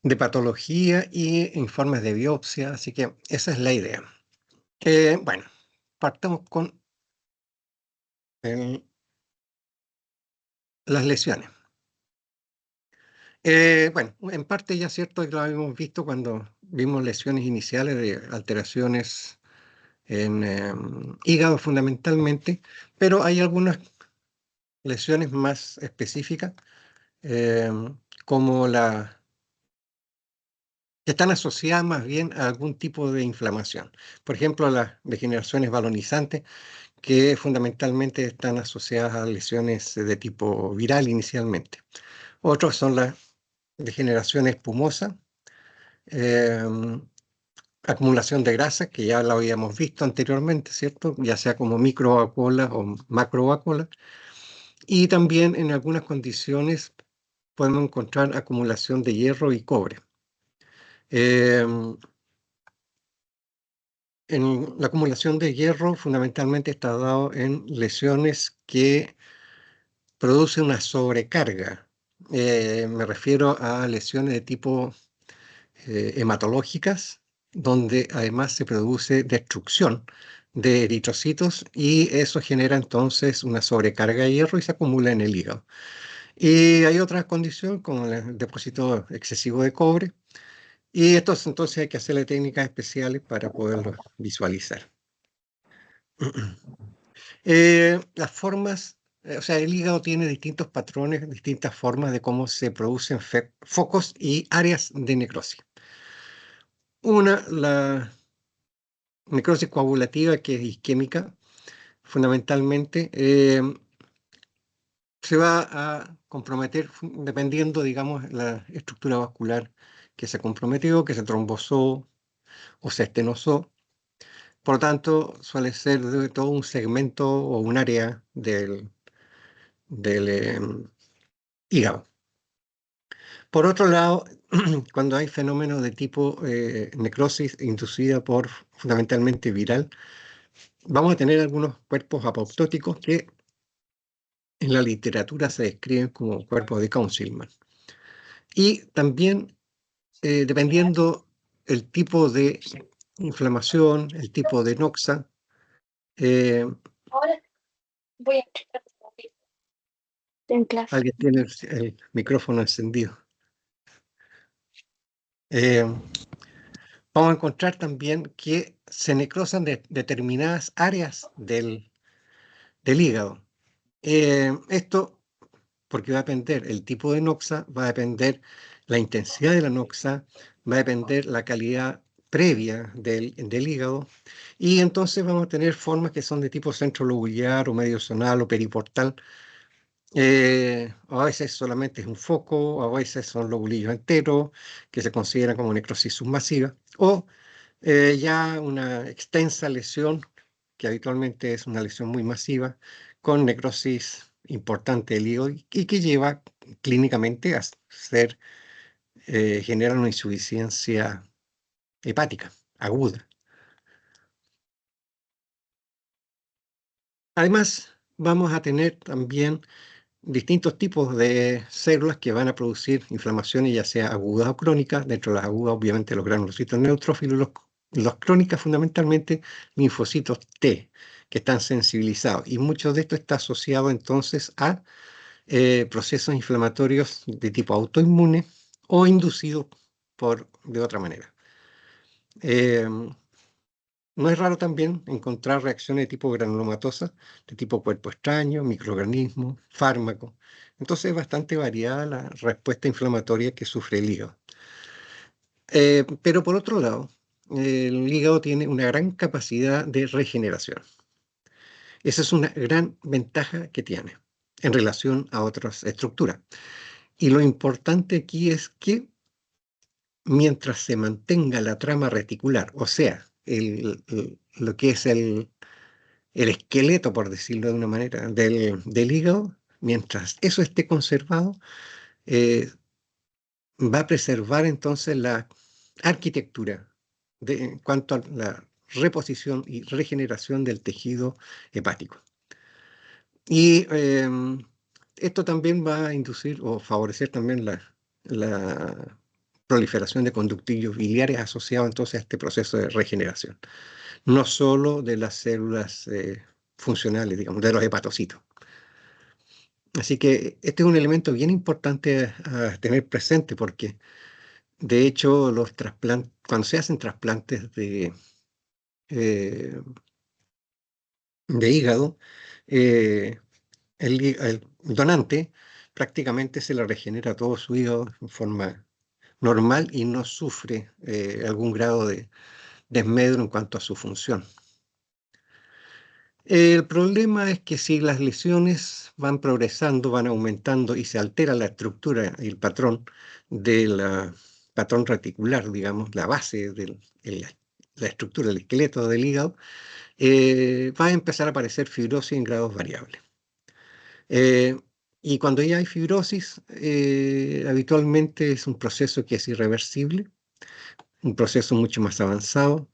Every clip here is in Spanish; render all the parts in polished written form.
de patología y informes de biopsia, así que esa es la idea. Bueno, partamos con las lesiones. Bueno, en parte ya es cierto que lo habíamos visto cuando vimos lesiones iniciales de alteraciones en hígado fundamentalmente, pero hay algunas lesiones más específicas, como que están asociadas más bien a algún tipo de inflamación. Por ejemplo, las degeneraciones balonizantes, que fundamentalmente están asociadas a lesiones de tipo viral inicialmente. Otros son las degeneraciones espumosas, acumulación de grasa, que ya la habíamos visto anteriormente, ¿cierto? Ya sea como microvacuolas o macrovacuolas. Y también en algunas condiciones podemos encontrar acumulación de hierro y cobre. En la acumulación de hierro fundamentalmente está dado en lesiones que producen una sobrecarga. Me refiero a lesiones de tipo hematológicas, donde además se produce destrucción de eritrocitos y eso genera entonces una sobrecarga de hierro y se acumula en el hígado. Y hay otras condiciones como el depósito excesivo de cobre, y estos entonces hay que hacerle técnicas especiales para poderlos visualizar. Las formas, o sea, el hígado tiene distintos patrones, distintas formas de cómo se producen focos y áreas de necrosis. Una, la necrosis coagulativa, que es isquémica, fundamentalmente, se va a comprometer dependiendo, digamos, la estructura vascular que se comprometió, que se trombosó o se estenosó. Por lo tanto, suele ser de todo un segmento o un área del hígado. Por otro lado, cuando hay fenómenos de tipo necrosis inducida por fundamentalmente viral, vamos a tener algunos cuerpos apoptóticos que en la literatura se describen como cuerpos de Councilman. Y también, dependiendo el tipo de inflamación, el tipo de noxa, eh, Ahora voy a checar en clase. alguien tiene el micrófono encendido. Eh, Vamos a encontrar también que se necrosan de determinadas áreas del hígado. Esto porque va a depender el tipo de noxa, va a depender la intensidad de la noxa, va a depender la calidad previa del hígado, y entonces vamos a tener formas que son de tipo centrolobular o medio zonal o periportal. A veces solamente es un foco, a veces son lobulillos enteros, que se consideran como necrosis submasiva, o ya una extensa lesión, que habitualmente es una lesión muy masiva, con necrosis importante del hígado y que lleva clínicamente a generar una insuficiencia hepática aguda. Además, vamos a tener también distintos tipos de células que van a producir inflamaciones, ya sea agudas o crónicas. Dentro de las agudas, obviamente, los granulocitos neutrófilos, los crónicas, fundamentalmente, linfocitos T, que están sensibilizados. Y mucho de esto está asociado entonces a procesos inflamatorios de tipo autoinmune o inducidos de otra manera. Eh, no es raro también encontrar reacciones de tipo granulomatosa, de tipo cuerpo extraño, microorganismos, fármacos. Entonces es bastante variada la respuesta inflamatoria que sufre el hígado. Pero por otro lado, el hígado tiene una gran capacidad de regeneración. Esa es una gran ventaja que tiene en relación a otras estructuras. Y lo importante aquí es que mientras se mantenga la trama reticular, o sea, lo que es el esqueleto, por decirlo de una manera, del hígado, mientras eso esté conservado, eh, va a preservar entonces la arquitectura en cuanto a la reposición y regeneración del tejido hepático. Y esto también va a inducir o favorecer también la proliferación de conductillos biliares asociados entonces a este proceso de regeneración, no solo de las células funcionales, digamos, de los hepatocitos. Así que este es un elemento bien importante a tener presente porque, de hecho, los trasplantes, cuando se hacen trasplantes eh, de hígado, eh, el donante prácticamente se le regenera todo su hígado en forma normal y no sufre algún grado de desmedro en cuanto a su función. El problema es que si las lesiones van progresando, van aumentando y se altera la estructura y el patrón patrón reticular, digamos, la base de la estructura del esqueleto del hígado, va a empezar a aparecer fibrosis en grados variables. Y cuando ya hay fibrosis, habitualmente es un proceso que es irreversible, un proceso mucho más avanzado,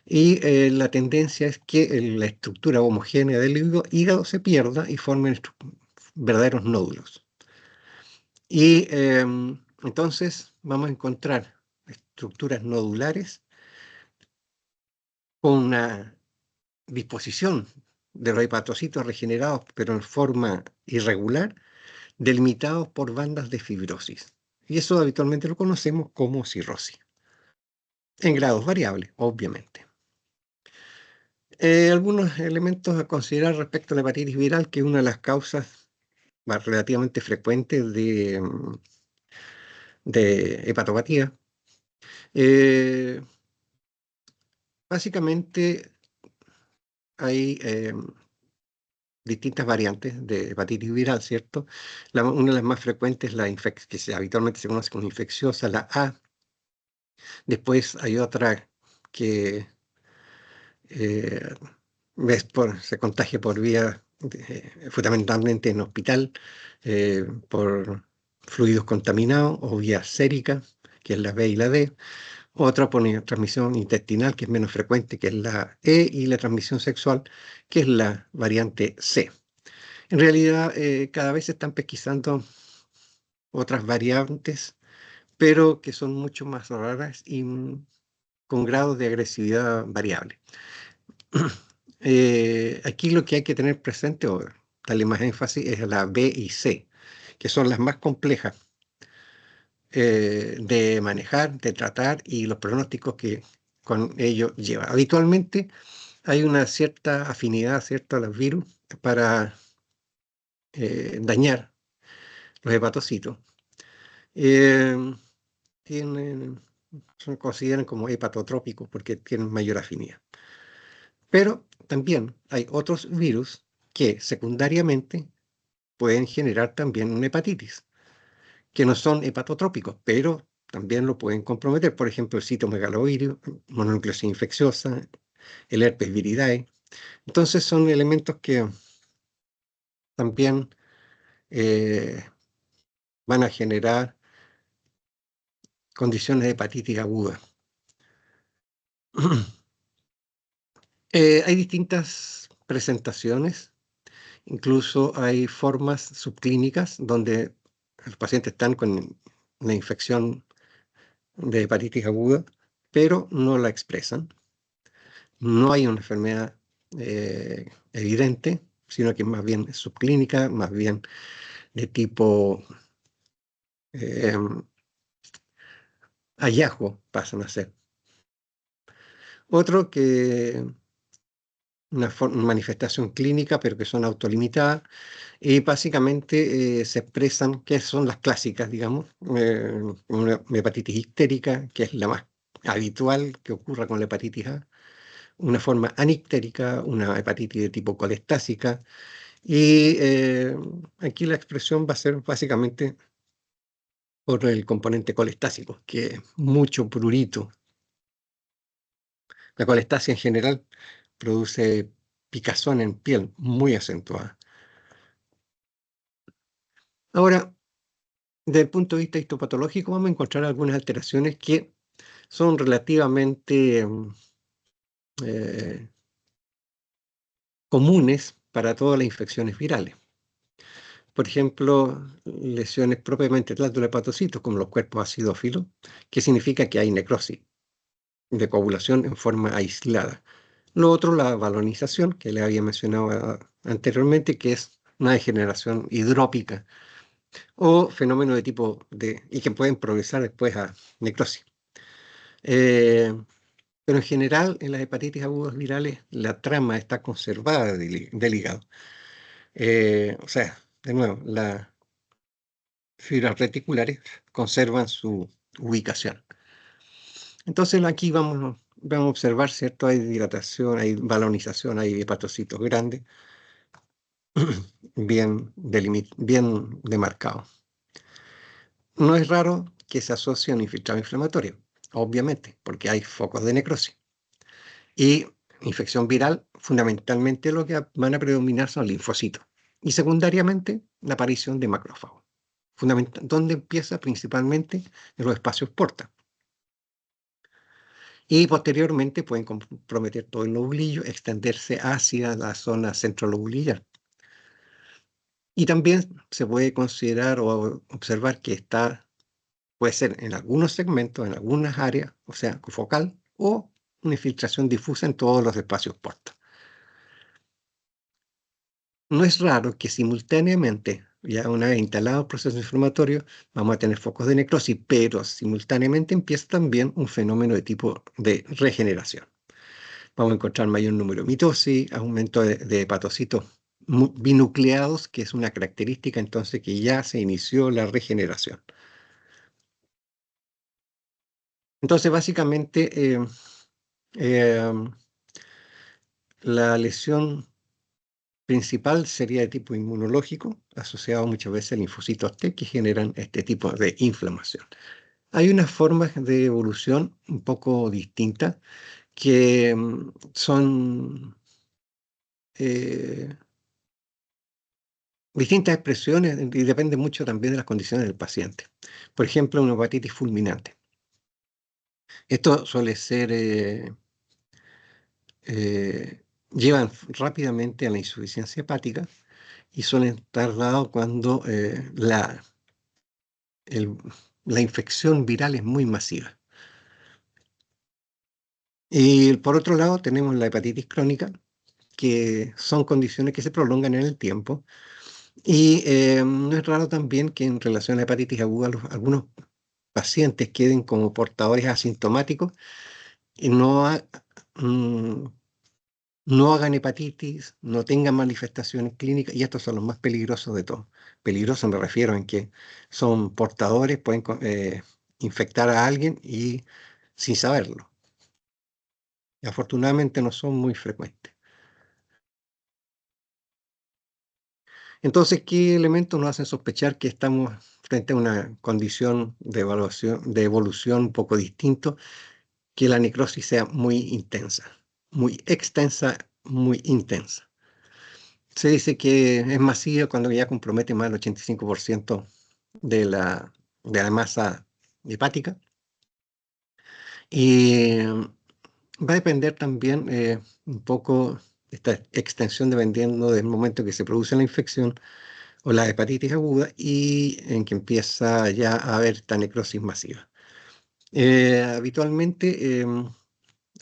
y la tendencia es que la estructura homogénea del hígado se pierda y formen verdaderos nódulos. Y entonces vamos a encontrar estructuras nodulares con una disposición de los hepatocitos regenerados, pero en forma irregular, delimitados por bandas de fibrosis. Y eso habitualmente lo conocemos como cirrosis, en grados variables, obviamente. Algunos elementos a considerar respecto a la hepatitis viral, que es una de las causas más relativamente frecuentes de hepatopatía. Básicamente hay distintas variantes de hepatitis viral, ¿cierto? Una de las más frecuentes es la que habitualmente se conoce como infecciosa, la A. Después hay otra que eh, se contagia por vía, fundamentalmente en hospital, por fluidos contaminados o vía sérica, que es la B y la D. Otra por transmisión intestinal, que es menos frecuente, que es la E, y la transmisión sexual, que es la variante C. En realidad, cada vez se están pesquisando otras variantes, pero que son mucho más raras y con grados de agresividad variable. Aquí lo que hay que tener presente o darle más énfasis es a la B y C, que son las más complejas de manejar, de tratar y los pronósticos que con ello lleva. Habitualmente hay una cierta afinidad, ¿cierto?, a los virus para dañar los hepatocitos. Se consideran como hepatotrópicos porque tienen mayor afinidad. Pero también hay otros virus que secundariamente pueden generar también una hepatitis, que no son hepatotrópicos, pero también lo pueden comprometer. Por ejemplo, el citomegalovirus, mononucleosis infecciosa, el herpes viridae. Entonces son elementos que también van a generar condiciones de hepatitis aguda. Hay distintas presentaciones, incluso hay formas subclínicas donde los pacientes están con una infección de hepatitis aguda, pero no la expresan. No hay una enfermedad evidente, sino que más bien es subclínica, más bien de tipo hallazgo pasan a ser. Otro que una manifestación clínica, pero que son autolimitadas, y básicamente se expresan, que son las clásicas, digamos, una hepatitis ictérica, que es la más habitual que ocurra con la hepatitis A, una forma anictérica, una hepatitis de tipo colestásica, y aquí la expresión va a ser básicamente por el componente colestásico, que es mucho prurito. La colestasia en general produce picazón en piel muy acentuada. Ahora, desde el punto de vista histopatológico, vamos a encontrar algunas alteraciones que son relativamente comunes para todas las infecciones virales. Por ejemplo, lesiones propiamente tal de los hepatocitos, como los cuerpos acidófilos, que significa que hay necrosis de coagulación en forma aislada. Lo otro, la balonización, que le había mencionado anteriormente, que es una degeneración hidrópica o fenómeno de tipo y que pueden progresar después a necrosis. Pero en general, en las hepatitis agudas virales, la trama está conservada del hígado. O sea, de nuevo, las fibras reticulares conservan su ubicación. Entonces aquí vamos a observar, ¿cierto? Hay dilatación, hay balonización, hay hepatocitos grandes, bien demarcados. No es raro que se asocie a un infiltrado inflamatorio, obviamente, porque hay focos de necrosis. Y infección viral, fundamentalmente lo que van a predominar son linfocitos. Y secundariamente, la aparición de macrófagos. ¿Dónde empieza? Principalmente en los espacios porta. Y posteriormente pueden comprometer todo el lobulillo, extenderse hacia la zona centrolobulillar. Y también se puede considerar o observar que puede ser en algunos segmentos, en algunas áreas, o sea, focal, o una infiltración difusa en todos los espacios porta. No es raro que simultáneamente, ya una vez instalado el proceso inflamatorio, vamos a tener focos de necrosis, pero simultáneamente empieza también un fenómeno de tipo de regeneración. Vamos a encontrar mayor número de mitosis, aumento de hepatocitos binucleados, que es una característica entonces que ya se inició la regeneración. Entonces, básicamente, la lesión principal sería de tipo inmunológico, asociado muchas veces a linfocitos T que generan este tipo de inflamación. Hay unas formas de evolución un poco distintas que son distintas expresiones y depende mucho también de las condiciones del paciente. Por ejemplo, una hepatitis fulminante. Esto suele ser, llevan rápidamente a la insuficiencia hepática y suelen estar dados cuando la infección viral es muy masiva. Y por otro lado tenemos la hepatitis crónica, que son condiciones que se prolongan en el tiempo. Y no es raro también que en relación a la hepatitis aguda algunos pacientes queden como portadores asintomáticos y mm, no hagan hepatitis, no tengan manifestaciones clínicas, y estos son los más peligrosos de todos. Peligrosos me refiero en que son portadores, pueden infectar a alguien y sin saberlo. Y afortunadamente no son muy frecuentes. Entonces, ¿qué elementos nos hacen sospechar que estamos frente a una condición de evolución un poco distinto, que la necrosis sea muy intensa, muy extensa, muy intensa? Se dice que es masiva cuando ya compromete más del 85% de la masa hepática. Y va a depender también un poco esta extensión dependiendo del momento que se produce la infección o la hepatitis aguda y en que empieza ya a haber esta necrosis masiva. Habitualmente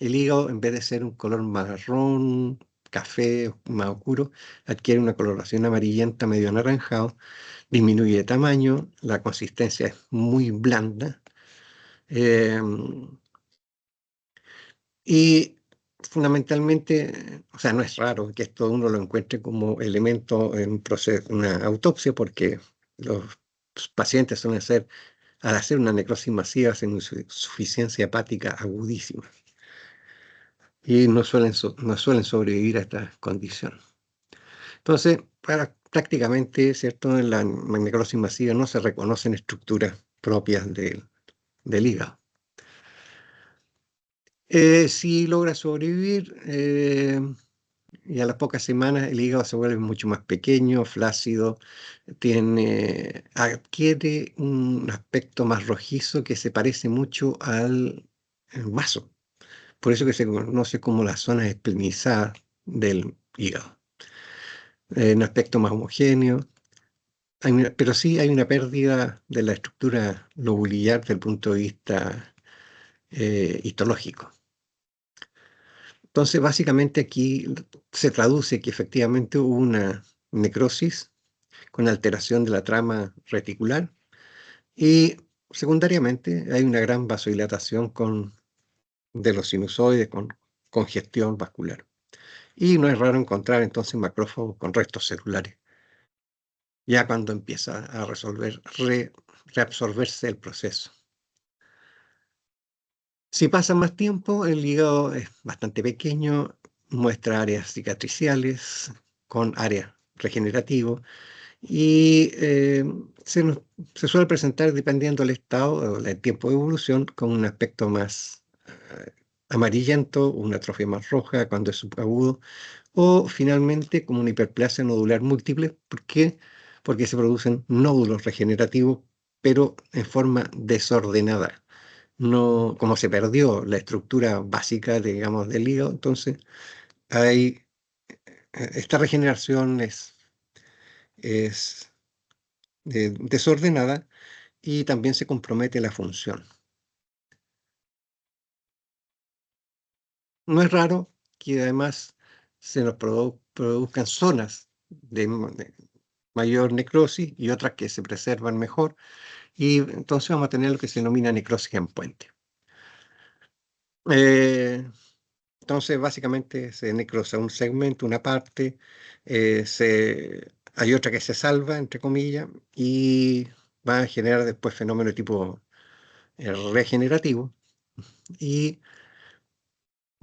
el hígado, en vez de ser un color marrón, café, más oscuro, adquiere una coloración amarillenta medio anaranjado, disminuye de tamaño, la consistencia es muy blanda y fundamentalmente, o sea, no es raro que esto uno lo encuentre como elemento en un proceso, una autopsia, porque los pacientes suelen ser, al hacer una necrosis masiva, hacen una insuficiencia hepática agudísima y no suelen sobrevivir a esta condición. Entonces, prácticamente, ¿cierto? En la necrosis masiva no se reconocen estructuras propias del hígado. Si logra sobrevivir, y a las pocas semanas el hígado se vuelve mucho más pequeño, flácido, adquiere un aspecto más rojizo que se parece mucho al vaso. Por eso que se conoce como las zonas espelmizadas del hígado. Un aspecto más homogéneo, pero sí hay una pérdida de la estructura lobulillar desde el punto de vista histológico. Entonces, básicamente aquí se traduce que efectivamente hubo una necrosis con alteración de la trama reticular y secundariamente hay una gran vasodilatación de los sinusoides con congestión vascular. Y no es raro encontrar entonces macrófagos con restos celulares, ya cuando empieza a reabsorberse el proceso. Si pasa más tiempo, el hígado es bastante pequeño, muestra áreas cicatriciales con áreas regenerativas y se suele presentar, dependiendo del estado o el tiempo de evolución, con un aspecto más amarillento, una atrofia más roja cuando es subagudo, o finalmente como una hiperplasia nodular múltiple. ¿Por qué? Porque se producen nódulos regenerativos, pero en forma desordenada. No, como se perdió la estructura básica, digamos, del hígado, entonces hay, esta regeneración es desordenada y también se compromete la función. No es raro que además se nos produzcan zonas de mayor necrosis y otras que se preservan mejor, y entonces vamos a tener lo que se denomina necrosis en puente. Eh, entonces, básicamente se necrosa un segmento, una parte, hay otra que se salva, entre comillas, y va a generar después fenómenos de tipo regenerativo, y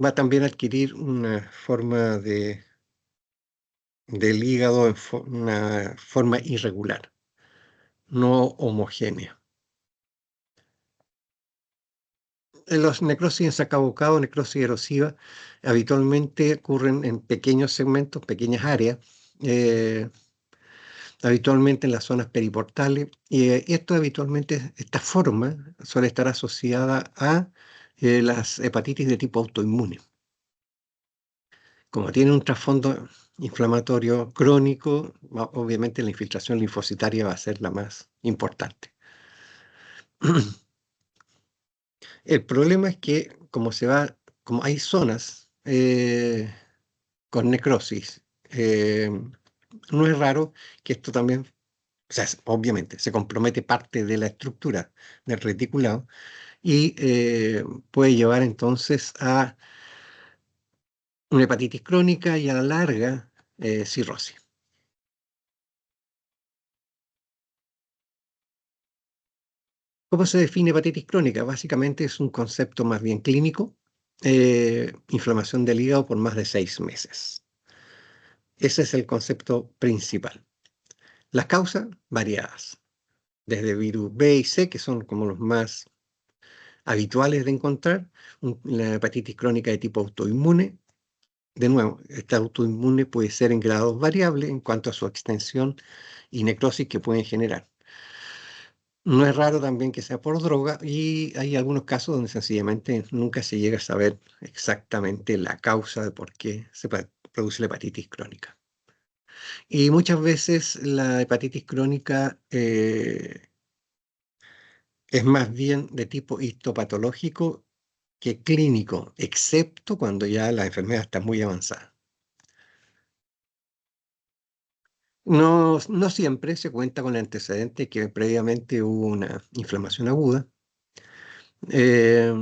va también a adquirir una forma del hígado en una forma irregular, no homogénea. En los necrosis en sacabucado, necrosis erosiva, habitualmente ocurren en pequeños segmentos, pequeñas áreas, eh, habitualmente en las zonas periportales, y esto habitualmente, esta forma suele estar asociada a las hepatitis de tipo autoinmune. Como tiene un trasfondo inflamatorio crónico, obviamente la infiltración linfocitaria va a ser la más importante. El problema es que como hay zonas con necrosis, no es raro que esto también, o sea, obviamente se compromete parte de la estructura del reticulado y puede llevar entonces a una hepatitis crónica y a la larga cirrosis. ¿Cómo se define hepatitis crónica? Básicamente es un concepto más bien clínico, inflamación del hígado por más de 6 meses. Ese es el concepto principal. Las causas variadas, desde virus B y C, que son como los más habituales de encontrar, la hepatitis crónica de tipo autoinmune. De nuevo, esta autoinmune puede ser en grados variables en cuanto a su extensión y necrosis que pueden generar. No es raro también que sea por droga y hay algunos casos donde sencillamente nunca se llega a saber exactamente la causa de por qué se produce la hepatitis crónica. Y muchas veces la hepatitis crónica es más bien de tipo histopatológico que clínico, excepto cuando ya la enfermedad está muy avanzada. No siempre se cuenta con el antecedente que previamente hubo una inflamación aguda. Eh,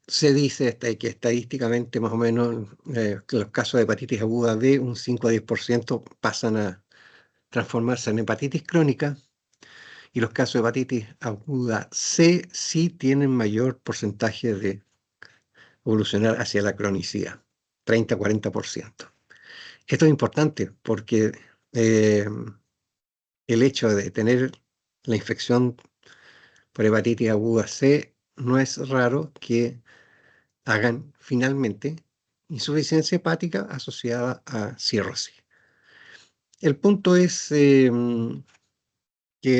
Se dice que estadísticamente más o menos que los casos de hepatitis aguda B, un 5 a 10% pasan a transformarse en hepatitis crónica, y los casos de hepatitis aguda C sí tienen mayor porcentaje de evolucionar hacia la cronicidad, 30-40%. Esto es importante porque eh, el hecho de tener la infección por hepatitis aguda C no es raro que hagan finalmente insuficiencia hepática asociada a cirrosis. El punto es que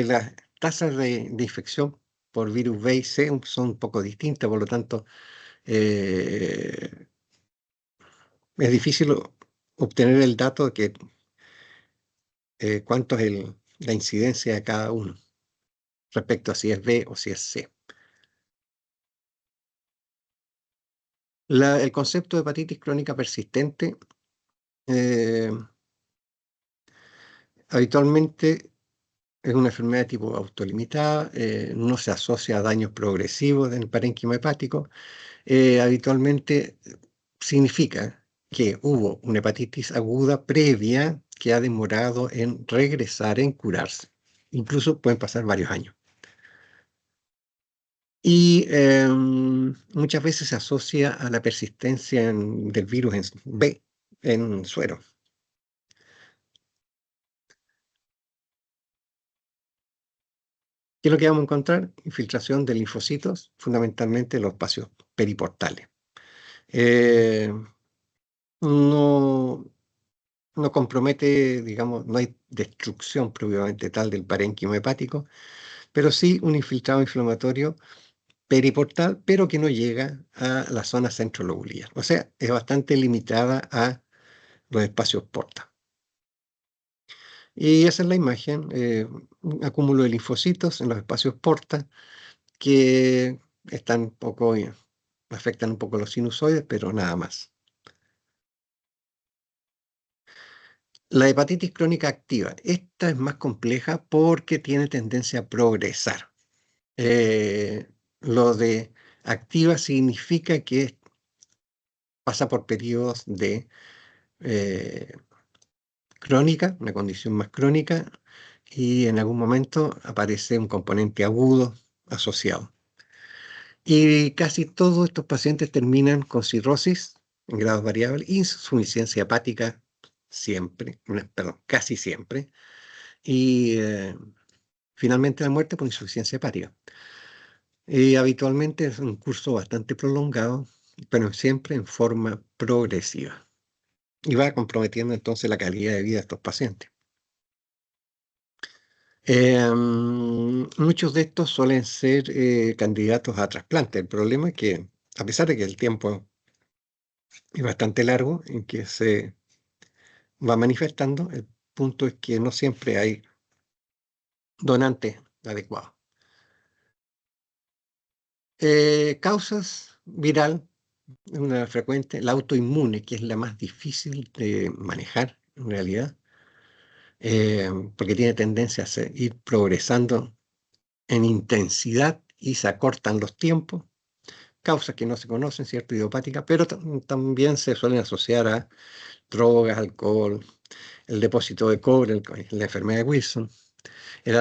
las tasas de infección por virus B y C son un poco distintas, por lo tanto, eh, es difícil obtener el dato de que cuánto es la incidencia de cada uno respecto a si es B o si es C. El concepto de hepatitis crónica persistente habitualmente es una enfermedad de tipo autolimitada, no se asocia a daños progresivos del parénquima hepático. Habitualmente significa que hubo una hepatitis aguda previa que ha demorado en regresar, en curarse. Incluso pueden pasar varios años. Y muchas veces se asocia a la persistencia del virus en B, en suero. ¿Qué es lo que vamos a encontrar? Infiltración de linfocitos, fundamentalmente en los espacios periportales. Eh, no, no compromete, digamos, no hay destrucción propiamente tal del parénquima hepático, pero sí un infiltrado inflamatorio periportal, pero que no llega a la zona centrolobular. O sea, es bastante limitada a los espacios porta. Y esa es la imagen, un acúmulo de linfocitos en los espacios porta que están un poco, afectan un poco los sinusoides, pero nada más. La hepatitis crónica activa, esta es más compleja porque tiene tendencia a progresar. Lo de activa significa que pasa por periodos de crónica, una condición más crónica, y en algún momento aparece un componente agudo asociado. Y casi todos estos pacientes terminan con cirrosis en grados variables, insuficiencia hepática siempre, perdón, casi siempre, y finalmente la muerte por insuficiencia hepática. Y habitualmente es un curso bastante prolongado, pero siempre en forma progresiva. Y va comprometiendo entonces la calidad de vida de estos pacientes. Muchos de estos suelen ser candidatos a trasplante. El problema es que, a pesar de que el tiempo es bastante largo en que se va manifestando, el punto es que no siempre hay donantes adecuados. Causas viral, una frecuente, la autoinmune, que es la más difícil de manejar en realidad, porque tiene tendencia a ir progresando en intensidad y se acortan los tiempos. Causas que no se conocen, ¿cierto? Idiopáticas, pero también se suelen asociar a drogas, alcohol, el depósito de cobre, la enfermedad de Wilson. El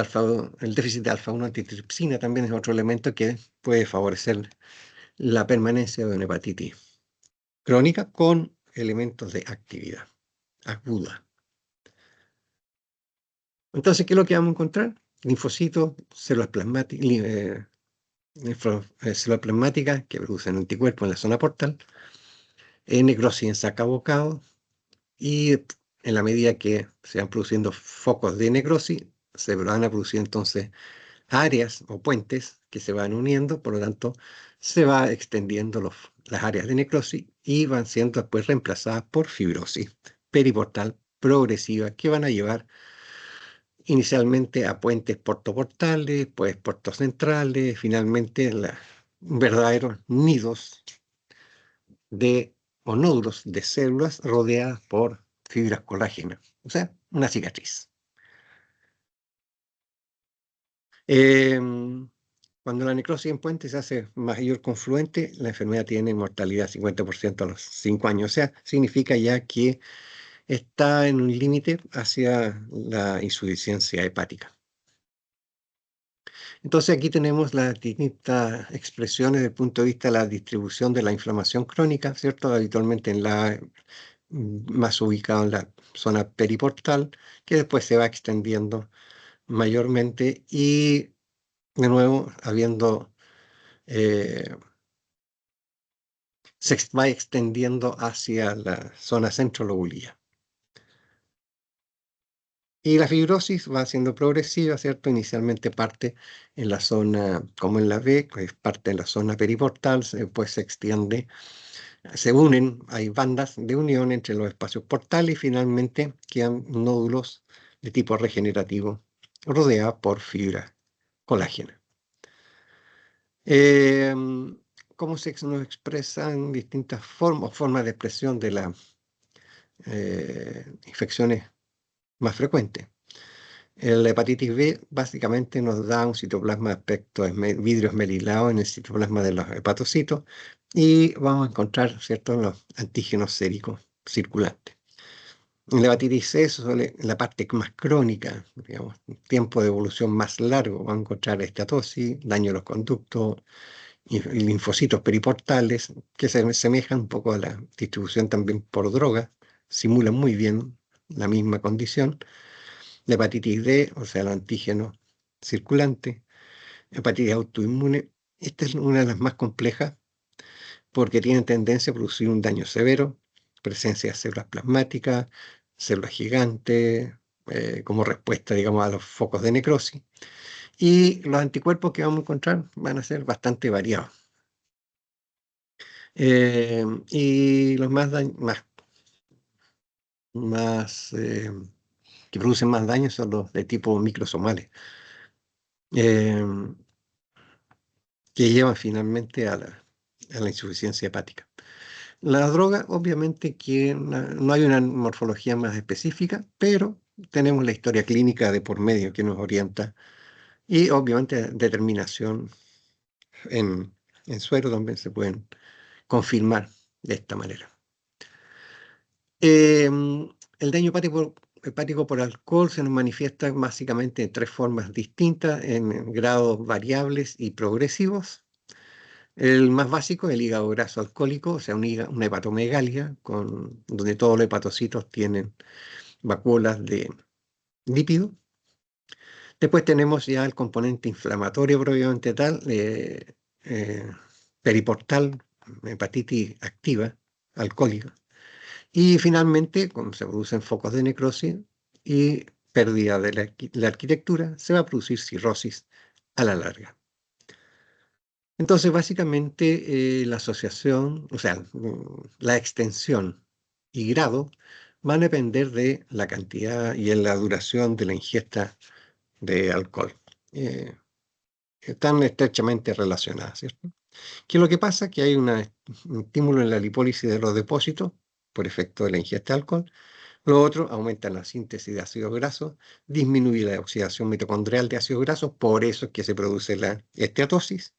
déficit de alfa-1 antitripsina también es otro elemento que puede favorecer la permanencia de una hepatitis crónica con elementos de actividad aguda. Entonces, ¿qué es lo que vamos a encontrar? Linfocitos, células plasmáticas que producen anticuerpos en la zona portal, necrosis en saca-bocado, y en la medida que se van produciendo focos de necrosis, se van a producir entonces áreas o puentes que se van uniendo, por lo tanto, se va extendiendo las áreas de necrosis y van siendo después reemplazadas por fibrosis periportal progresiva que van a llevar inicialmente a puentes portoportales, pues portocentrales, finalmente verdaderos nidos o nódulos de células rodeadas por fibras colágenas, o sea, una cicatriz. Cuando la necrosis en puente se hace mayor confluente, la enfermedad tiene mortalidad 50% a los 5 años. O sea, significa ya que está en un límite hacia la insuficiencia hepática. Entonces aquí tenemos las distintas expresiones desde el punto de vista de la distribución de la inflamación crónica, ¿cierto? Habitualmente más ubicado en la zona periportal, que después se va extendiendo mayormente y de nuevo se va extendiendo hacia la zona centrolobular. Y la fibrosis va siendo progresiva, ¿cierto? Inicialmente parte en la zona, como en la B, pues parte en la zona periportal, después se extiende, se unen, hay bandas de unión entre los espacios portales y finalmente quedan nódulos de tipo regenerativo rodeada por fibra colágena. ¿Cómo se nos expresan distintas formas de expresión de las infecciones más frecuentes? La hepatitis B básicamente nos da un citoplasma de aspecto vidrio esmerilado en el citoplasma de los hepatocitos y vamos a encontrar, ¿cierto?, los antígenos séricos circulantes. En la hepatitis C, en la parte más crónica, digamos, tiempo de evolución más largo, vamos a encontrar estatosis, daño a los conductos, linfocitos periportales, que se asemejan un poco a la distribución también por droga, simulan muy bien la misma condición. La hepatitis D, o sea, el antígeno circulante, hepatitis autoinmune, esta es una de las más complejas porque tiene tendencia a producir un daño severo, presencia de células plasmáticas, células gigantes, como respuesta, digamos, a los focos de necrosis. Y los anticuerpos que vamos a encontrar van a ser bastante variados. Y los que producen más daño son los de tipo microsomales, eh, que llevan finalmente a la insuficiencia hepática. La droga, obviamente que no hay una morfología más específica, pero tenemos la historia clínica de por medio que nos orienta y obviamente determinación en suero también se pueden confirmar de esta manera. El daño hepático por alcohol se nos manifiesta básicamente en tres formas distintas, en grados variables y progresivos. El más básico es el hígado graso alcohólico, o sea, una hepatomegalia, donde todos los hepatocitos tienen vacuolas de lípido. Después tenemos ya el componente inflamatorio propiamente tal, periportal, hepatitis activa, alcohólica. Y finalmente, como se producen focos de necrosis y pérdida de la arquitectura, se va a producir cirrosis a la larga. Entonces, básicamente, la asociación, o sea, la extensión y grado van a depender de la cantidad y en la duración de la ingesta de alcohol. Están estrechamente relacionadas, ¿cierto? ¿Qué es lo que pasa? Que hay un estímulo en la lipólisis de los depósitos por efecto de la ingesta de alcohol. Lo otro, aumenta la síntesis de ácidos grasos, disminuye la oxidación mitocondrial de ácidos grasos, por eso es que se produce la esteatosis.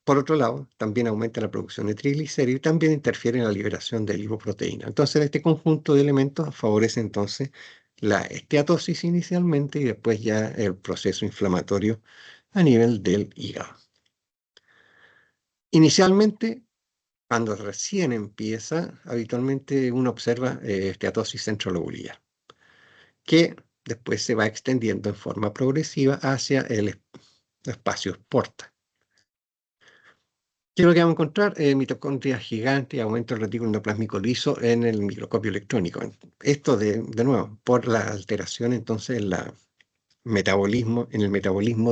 Por otro lado, también aumenta la producción de triglicéridos y también interfiere en la liberación de lipoproteína. Entonces, este conjunto de elementos favorece entonces la esteatosis inicialmente y después ya el proceso inflamatorio a nivel del hígado. Inicialmente, cuando recién empieza, habitualmente uno observa esteatosis centrolobular, que después se va extendiendo en forma progresiva hacia el espacio porta. ¿Qué es lo que vamos a encontrar? Mitocondrias gigantes, aumento del retículo endoplásmico liso en el microscopio electrónico. Esto, de nuevo, por la alteración entonces en el metabolismo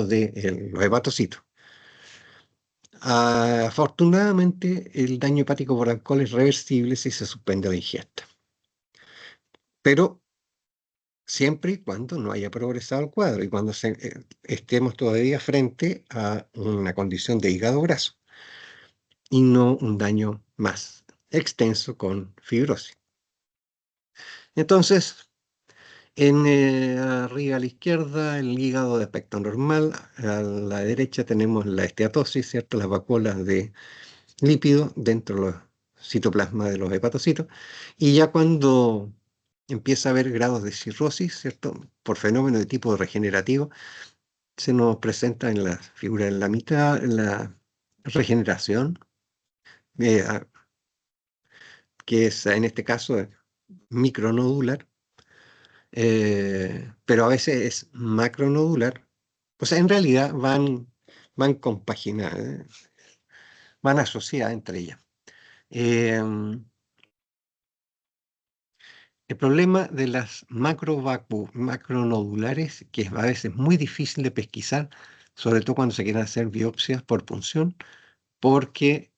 de los hepatocitos. Afortunadamente, el daño hepático por alcohol es reversible si se suspende la ingesta. Pero siempre y cuando no haya progresado el cuadro y cuando estemos todavía frente a una condición de hígado graso y no un daño más extenso con fibrosis. Entonces, arriba a la izquierda, el hígado de aspecto normal, a la derecha tenemos la esteatosis, ¿cierto? Las vacuolas de lípido dentro de los citoplasmas de los hepatocitos, y ya cuando empieza a haber grados de cirrosis, ¿cierto? Por fenómeno de tipo regenerativo, se nos presenta en la figura en la mitad, la regeneración, que es en este caso micronodular, pero a veces es macronodular. O sea, en realidad van compaginadas, van asociadas entre ellas. El problema de las macronodulares, que es a veces muy difícil de pesquisar, sobre todo cuando se quieren hacer biopsias por punción, porque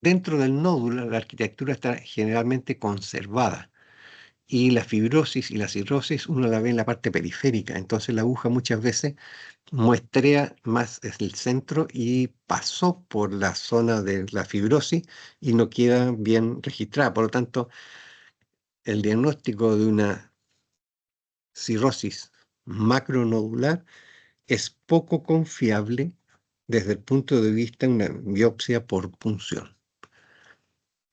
dentro del nódulo la arquitectura está generalmente conservada y la fibrosis y la cirrosis uno la ve en la parte periférica, entonces la aguja muchas veces muestrea más el centro y pasó por la zona de la fibrosis y no queda bien registrada. Por lo tanto, el diagnóstico de una cirrosis macronodular es poco confiable desde el punto de vista de una biopsia por punción.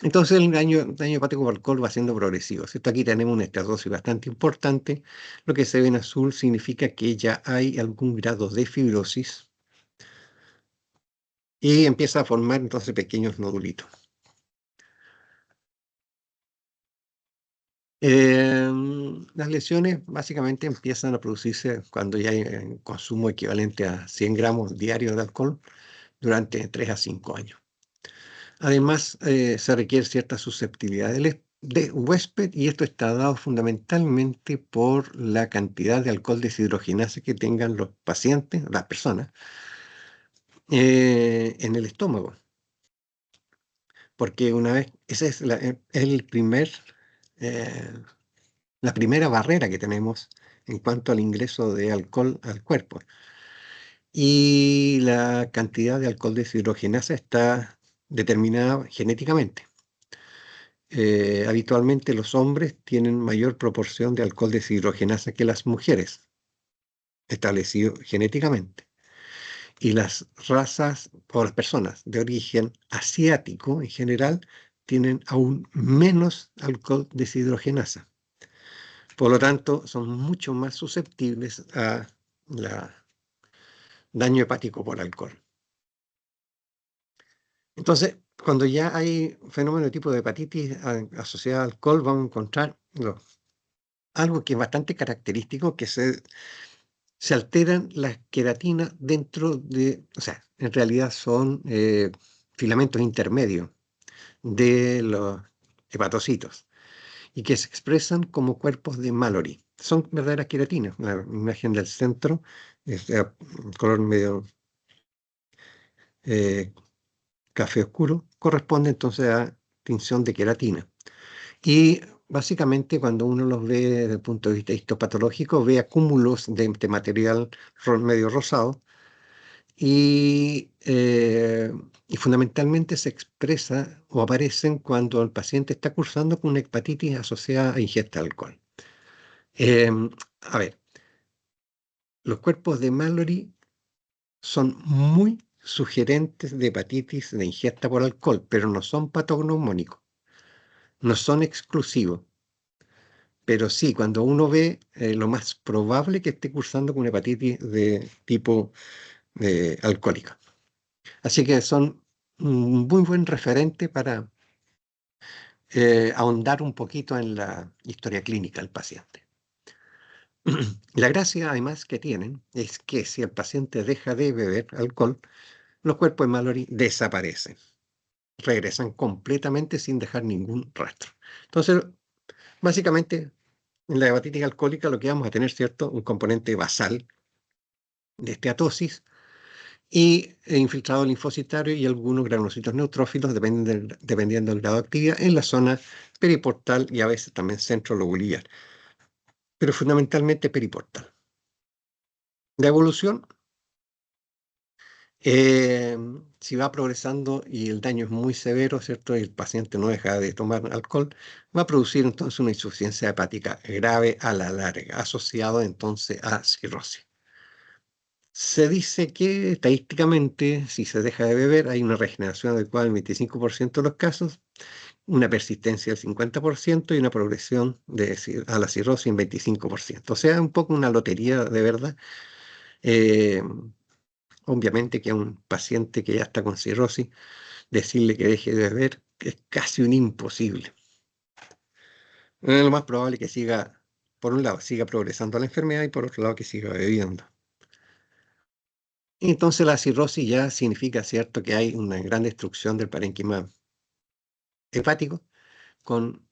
Entonces el daño hepático por alcohol va siendo progresivo, ¿cierto? Aquí tenemos una esteatosis bastante importante. Lo que se ve en azul significa que ya hay algún grado de fibrosis y empieza a formar entonces pequeños nodulitos. Las lesiones básicamente empiezan a producirse cuando ya hay consumo equivalente a 100 gramos diarios de alcohol durante 3 a 5 años. Además, se requiere cierta susceptibilidad de huésped y esto está dado fundamentalmente por la cantidad de alcohol deshidrogenasa que tengan los pacientes, las personas, en el estómago. Porque una vez, esa es la primera barrera que tenemos en cuanto al ingreso de alcohol al cuerpo. Y la cantidad de alcohol deshidrogenasa está determinada genéticamente. Habitualmente los hombres tienen mayor proporción de alcohol deshidrogenasa que las mujeres, establecido genéticamente. Y las razas o las personas de origen asiático en general tienen aún menos alcohol deshidrogenasa. Por lo tanto, son mucho más susceptibles a daño hepático por alcohol. Entonces, cuando ya hay fenómeno de tipo de hepatitis asociada al alcohol, vamos a encontrar algo que es bastante característico, que se alteran las queratinas dentro de, o sea, en realidad son filamentos intermedios de los hepatocitos y que se expresan como cuerpos de Mallory. Son verdaderas queratinas. La imagen del centro es de color medio eh, café oscuro, corresponde entonces a tinción de queratina. Y básicamente cuando uno los ve desde el punto de vista histopatológico, ve acúmulos de este material medio rosado y fundamentalmente se expresa o aparecen cuando el paciente está cursando con una hepatitis asociada a ingesta de alcohol. A ver, los cuerpos de Mallory son muy sugerentes de hepatitis de ingesta por alcohol, pero no son patognomónicos, no son exclusivos. Pero sí, cuando uno ve lo más probable que esté cursando con una hepatitis de tipo alcohólica. Así que son un muy buen referente para ahondar un poquito en la historia clínica del paciente. La gracia además que tienen es que si el paciente deja de beber alcohol, los cuerpos de Mallory desaparecen, regresan completamente sin dejar ningún rastro. Entonces, básicamente, en la hepatitis alcohólica lo que vamos a tener, ¿cierto? Un componente basal de esteatosis y infiltrado linfocitario y algunos granulocitos neutrófilos, dependiendo del grado de actividad, en la zona periportal y a veces también centrolobular, pero fundamentalmente periportal. La evolución, si va progresando y el daño es muy severo, ¿cierto? Y el paciente no deja de tomar alcohol, va a producir entonces una insuficiencia hepática grave a la larga, asociado entonces a cirrosis. Se dice que estadísticamente, si se deja de beber, hay una regeneración adecuada en 25% de los casos, una persistencia del 50% y una progresión a la cirrosis en 25%. O sea, un poco una lotería de verdad. Eh, Obviamente que a un paciente que ya está con cirrosis, decirle que deje de beber es casi un imposible. Lo más probable es que siga, por un lado, siga progresando la enfermedad y por otro lado que siga bebiendo. Entonces la cirrosis ya significa, ¿cierto?, que hay una gran destrucción del parénquima hepático con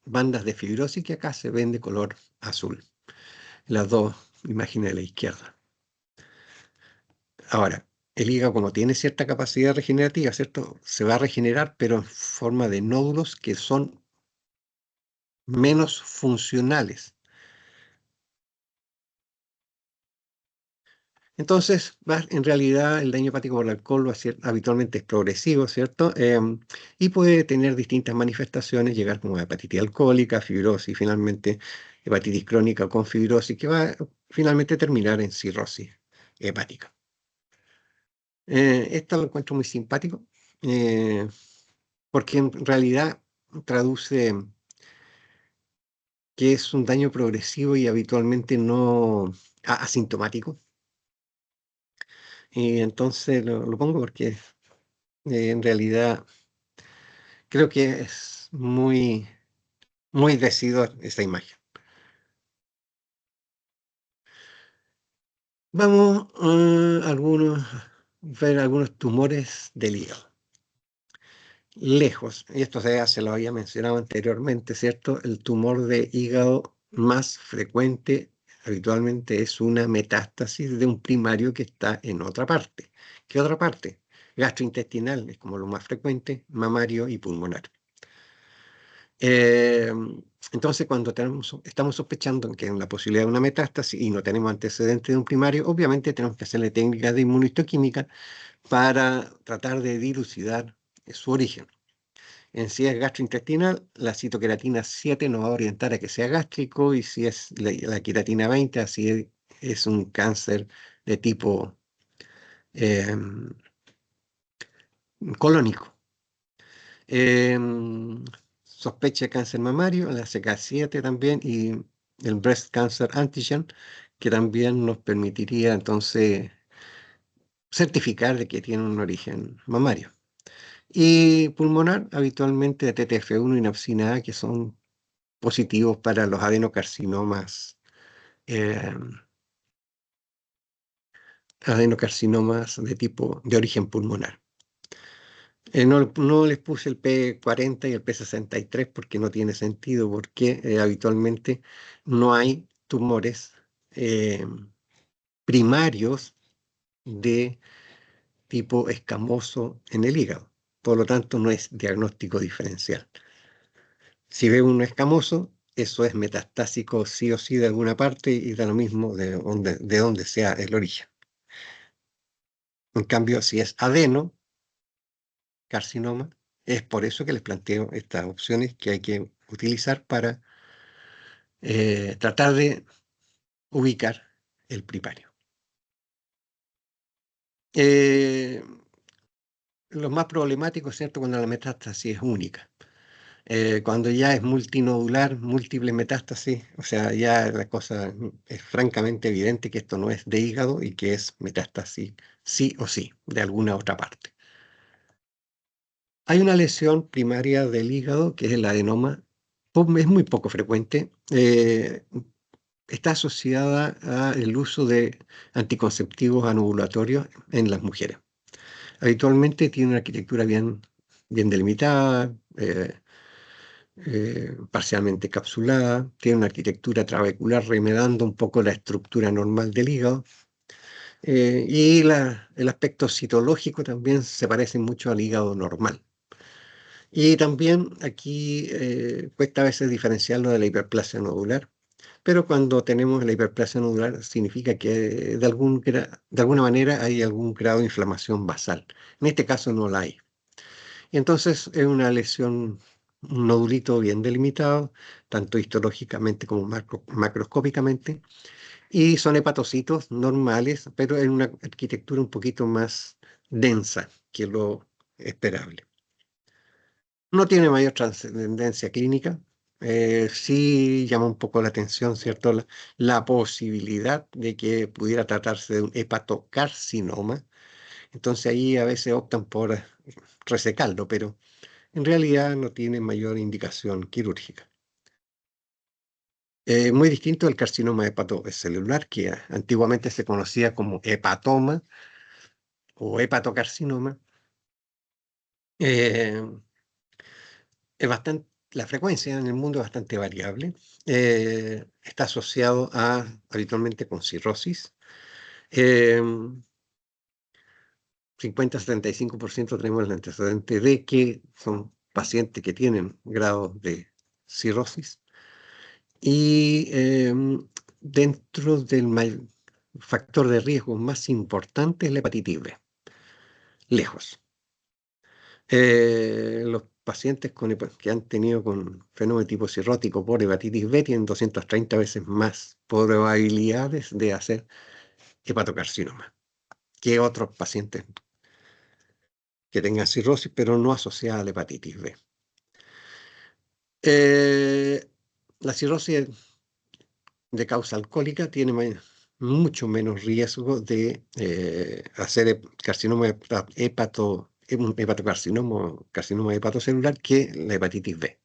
bandas de fibrosis que acá se ven de color azul. Las dos imágenes de la izquierda. Ahora, el hígado, como tiene cierta capacidad regenerativa, ¿cierto?, se va a regenerar, pero en forma de nódulos que son menos funcionales. Entonces, en realidad el daño hepático por el alcohol habitualmente es progresivo, ¿cierto? Y puede tener distintas manifestaciones, llegar como a hepatitis alcohólica, fibrosis, finalmente hepatitis crónica con fibrosis, que va finalmente terminar en cirrosis hepática. Esto lo encuentro muy simpático, porque en realidad traduce que es un daño progresivo y habitualmente no asintomático. Y entonces lo pongo porque en realidad creo que es muy decidor esa imagen. Vamos a ver algunos tumores del hígado. Lejos, y esto se lo había mencionado anteriormente, ¿cierto? El tumor de hígado más frecuente habitualmente es una metástasis de un primario que está en otra parte. ¿Qué otra parte? Gastrointestinal es como lo más frecuente, mamario y pulmonar. Eh, entonces, cuando estamos sospechando que hay una posibilidad de una metástasis y no tenemos antecedentes de un primario, obviamente tenemos que hacerle técnicas de inmunohistoquímica para tratar de dilucidar su origen. En si es gastrointestinal, la citoqueratina 7 nos va a orientar a que sea gástrico, y si es la queratina 20, así es un cáncer de tipo eh, colónico. Sospecha de cáncer mamario, la CK7 también, y el Breast Cancer Antigen, que también nos permitiría entonces certificar de que tiene un origen mamario. Y pulmonar, habitualmente TTF1 y nepsina A, que son positivos para los eh, adenocarcinomas de origen pulmonar. No les puse el P40 y el P63 porque no tiene sentido, porque habitualmente no hay tumores eh, primarios de tipo escamoso en el hígado. Por lo tanto, no es diagnóstico diferencial. Si ve uno escamoso, eso es metastásico sí o sí de alguna parte, y da lo mismo de dónde sea el origen. En cambio, si es adenocarcinoma, es por eso que les planteo estas opciones que hay que utilizar para tratar de ubicar el primario. Lo más problemático es, ¿cierto?, cuando la metástasis es única. Cuando ya es multinodular, múltiple metástasis, o sea, ya la cosa es francamente evidente que esto no es de hígado y que es metástasis sí o sí, de alguna otra parte. Hay una lesión primaria del hígado, que es el adenoma, es muy poco frecuente, está asociada al uso de anticonceptivos anovulatorios en las mujeres. Habitualmente tiene una arquitectura bien delimitada, parcialmente capsulada, tiene una arquitectura trabecular remedando un poco la estructura normal del hígado, y el aspecto citológico también se parece mucho al hígado normal. Y también aquí cuesta a veces diferenciarlo de la hiperplasia nodular, pero cuando tenemos la hiperplasia nodular significa que de alguna manera hay algún grado de inflamación basal. En este caso no la hay. Y entonces es una lesión, un nodulito bien delimitado, tanto histológicamente como macroscópicamente, y son hepatocitos normales, pero en una arquitectura un poquito más densa que lo esperable. No tiene mayor trascendencia clínica. Sí llama un poco la atención, ¿cierto? La posibilidad de que pudiera tratarse de un hepatocarcinoma. Entonces ahí a veces optan por resecarlo, pero en realidad no tiene mayor indicación quirúrgica. Muy distinto al carcinoma hepatocelular, que antiguamente se conocía como hepatoma o hepatocarcinoma. Eh, la frecuencia en el mundo es bastante variable. Está asociado habitualmente con cirrosis. 50-75% tenemos el antecedente de que son pacientes que tienen grados de cirrosis. Y dentro del factor de riesgo más importante es la hepatitis B, lejos. Los pacientes que han tenido con fenómeno tipo cirrótico por hepatitis B tienen 230 veces más probabilidades de hacer hepatocarcinoma que otros pacientes que tengan cirrosis, pero no asociada a la hepatitis B. La cirrosis de causa alcohólica tiene mucho menos riesgo de hacer hepatocarcinoma hepatocelular que la hepatitis B.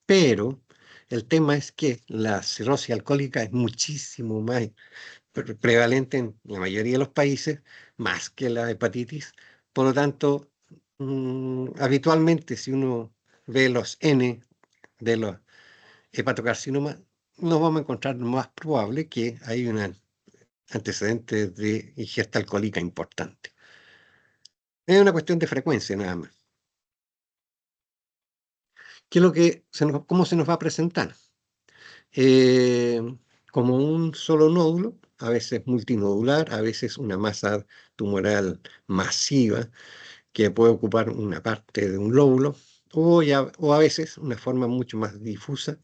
Pero el tema es que la cirrosis alcohólica es muchísimo más prevalente en la mayoría de los países, más que la hepatitis. Por lo tanto, habitualmente si uno ve los N de los hepatocarcinomas, nos vamos a encontrar más probable que hay un antecedente de ingesta alcohólica importante. Es una cuestión de frecuencia nada más. ¿Qué es lo que cómo se nos va a presentar? Como un solo nódulo, a veces multinodular, a veces una masa tumoral masiva que puede ocupar una parte de un lóbulo, o a veces una forma mucho más difusa,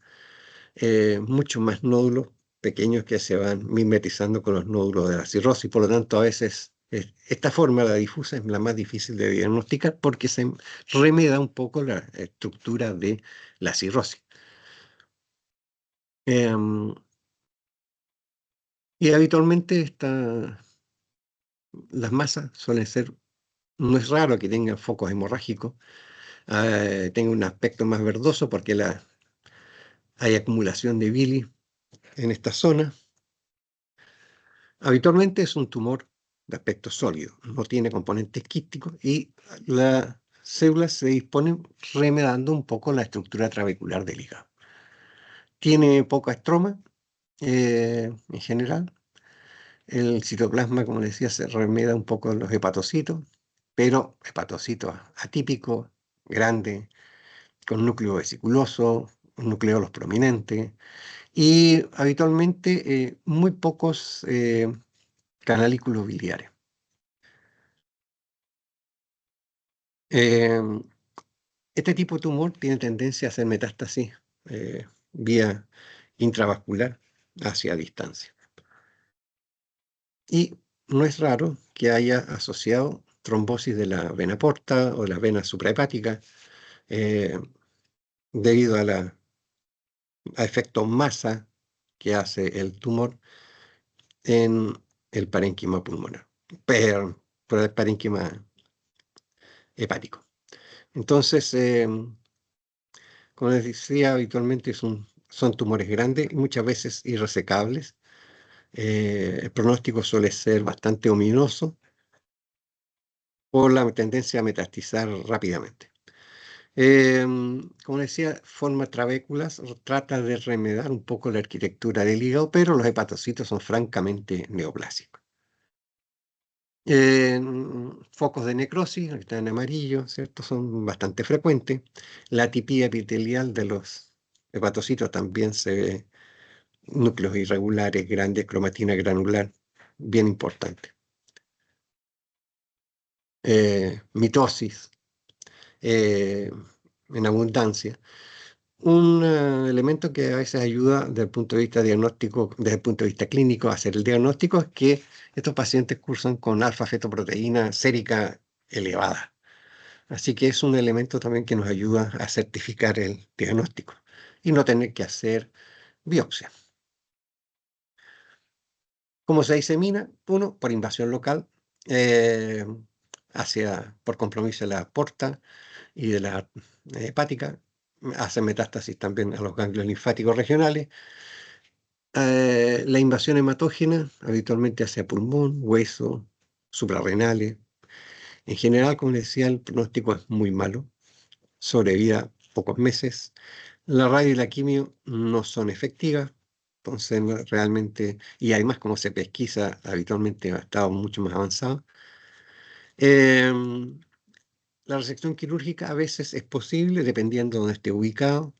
mucho más nódulos pequeños que se van mimetizando con los nódulos de la cirrosis. Por lo tanto, a veces esta forma, la difusa, es la más difícil de diagnosticar porque se remeda un poco la estructura de la cirrosis. Y habitualmente las masas suelen ser, no es raro que tengan focos hemorrágicos, tengan un aspecto más verdoso porque hay acumulación de bilis en esta zona. Habitualmente es un tumor de aspecto sólido, no tiene componentes quísticos y las células se disponen remedando un poco la estructura trabecular del hígado. Tiene poca estroma en general. El citoplasma, como decía, se remeda un poco en los hepatocitos, pero hepatocitos atípicos, grandes, con núcleo vesiculoso, nucleolos prominentes, y habitualmente muy pocos canalículos biliares. Este tipo de tumor tiene tendencia a hacer metástasis vía intravascular hacia distancia. Y no es raro que haya asociado trombosis de la vena porta o de la vena suprahepática debido a efecto masa que hace el tumor en el parénquima pulmonar, pero el parénquima hepático. Entonces, como les decía, habitualmente son tumores grandes y muchas veces irresecables. El pronóstico suele ser bastante ominoso por la tendencia a metastizar rápidamente. Como decía, forma trabéculas, trata de remedar un poco la arquitectura del hígado, pero los hepatocitos son francamente neoplásicos. Focos de necrosis, que están en amarillo, ¿cierto? Son bastante frecuentes. La atipía epitelial de los hepatocitos también se ve, núcleos irregulares, grandes, cromatina granular, bien importante. Mitosis en abundancia. Un elemento que a veces ayuda desde el punto de vista diagnóstico, desde el punto de vista clínico, a hacer el diagnóstico es que estos pacientes cursan con alfa-fetoproteína sérica elevada. Así que es un elemento también que nos ayuda a certificar el diagnóstico y no tener que hacer biopsia. ¿Cómo se disemina? Uno, por invasión local, por compromiso de la porta y de la hepática, hace metástasis también a los ganglios linfáticos regionales. La invasión hematógena, habitualmente hacia pulmón, hueso, suprarrenales. En general, como les decía, el pronóstico es muy malo, sobrevida pocos meses. La radio y la quimio no son efectivas, entonces realmente, y además como se pesquisa, habitualmente ha estado mucho más avanzado. La resección quirúrgica a veces es posible dependiendo de dónde esté ubicado.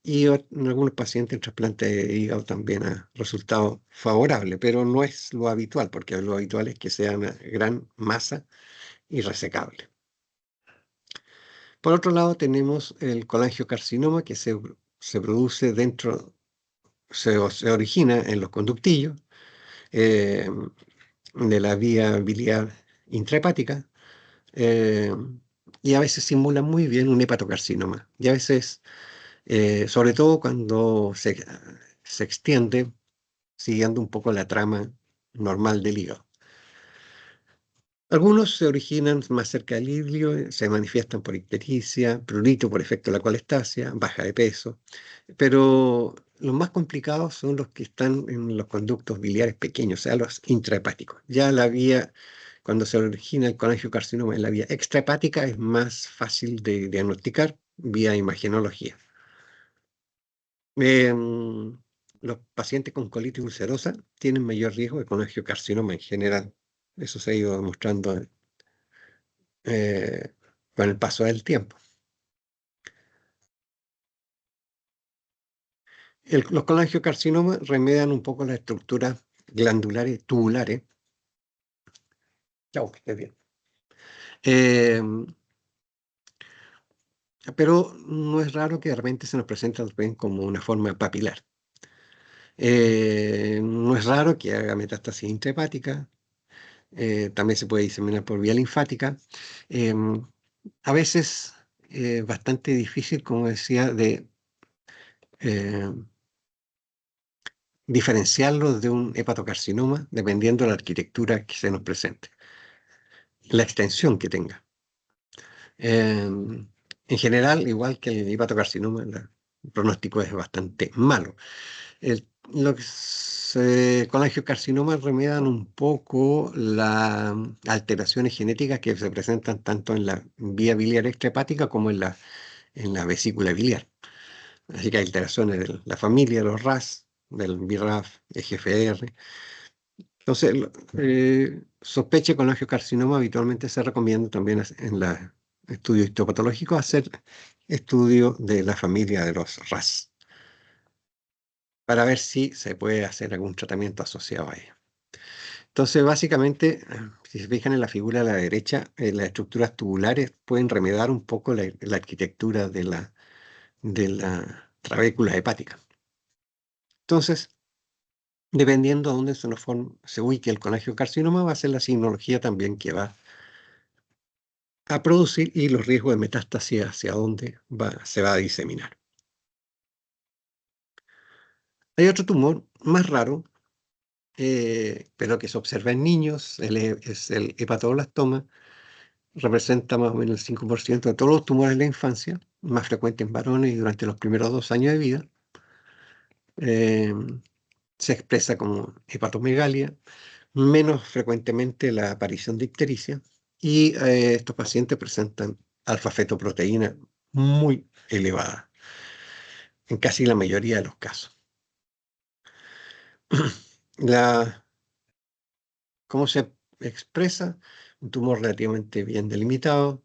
y en algunos pacientes el trasplante de hígado también ha resultado favorable, pero no es lo habitual, porque lo habitual es que sea una gran masa y resecable. Por otro lado, tenemos el colangiocarcinoma que se produce se origina en los conductillos eh, de la vía biliar intrahepática, eh, y a veces simula muy bien un hepatocarcinoma. Y a veces, sobre todo cuando se extiende siguiendo un poco la trama normal del hígado. Algunos se originan más cerca del ilio, se manifiestan por ictericia, prurito por efecto de la colestasia, baja de peso, pero los más complicados son los que están en los conductos biliares pequeños, o sea, los intrahepáticos. Ya la vía, cuando se origina el colangiocarcinoma en la vía extrahepática, es más fácil de diagnosticar vía imagenología. Em, los pacientes con colitis ulcerosa tienen mayor riesgo de colangiocarcinoma en general. Eso se ha ido demostrando eh, con el paso del tiempo. Los colangiocarcinomas remedian un poco las estructuras glandulares tubulares. Chao, que estés bien. Pero no es raro que de repente se nos presente también como una forma papilar. No es raro que haga metástasis intrahepática. También se puede diseminar por vía linfática. A veces bastante difícil, como decía, de eh, diferenciarlo de un hepatocarcinoma dependiendo de la arquitectura que se nos presente, la extensión que tenga. En general, igual que el hepatocarcinoma, el pronóstico es bastante malo. Los colangiocarcinomas remedian un poco las alteraciones genéticas que se presentan tanto en la vía biliar extrahepática como en la vesícula biliar. Así que hay alteraciones de la familia, de los RAS, del BRAF, EGFR. Entonces, sospecha de colangiocarcinoma habitualmente se recomienda también en los estudios histopatológicos hacer estudio de la familia de los RAS para ver si se puede hacer algún tratamiento asociado a ello. Entonces, básicamente, si se fijan en la figura a la derecha, las estructuras tubulares pueden remediar un poco la arquitectura de la trabécula hepática. Entonces, dependiendo de dónde se ubique el colangiocarcinoma, va a ser la signología también que va a producir y los riesgos de metástasis hacia dónde se va a diseminar. Hay otro tumor más raro, pero que se observa en niños, es el hepatoblastoma. Representa más o menos el 5% de todos los tumores de la infancia, más frecuente en varones y durante los primeros 2 años de vida. Eh, Se expresa como hepatomegalia, menos frecuentemente la aparición de ictericia, y estos pacientes presentan alfa-fetoproteína muy elevada en casi la mayoría de los casos. ¿Cómo se expresa? Un tumor relativamente bien delimitado,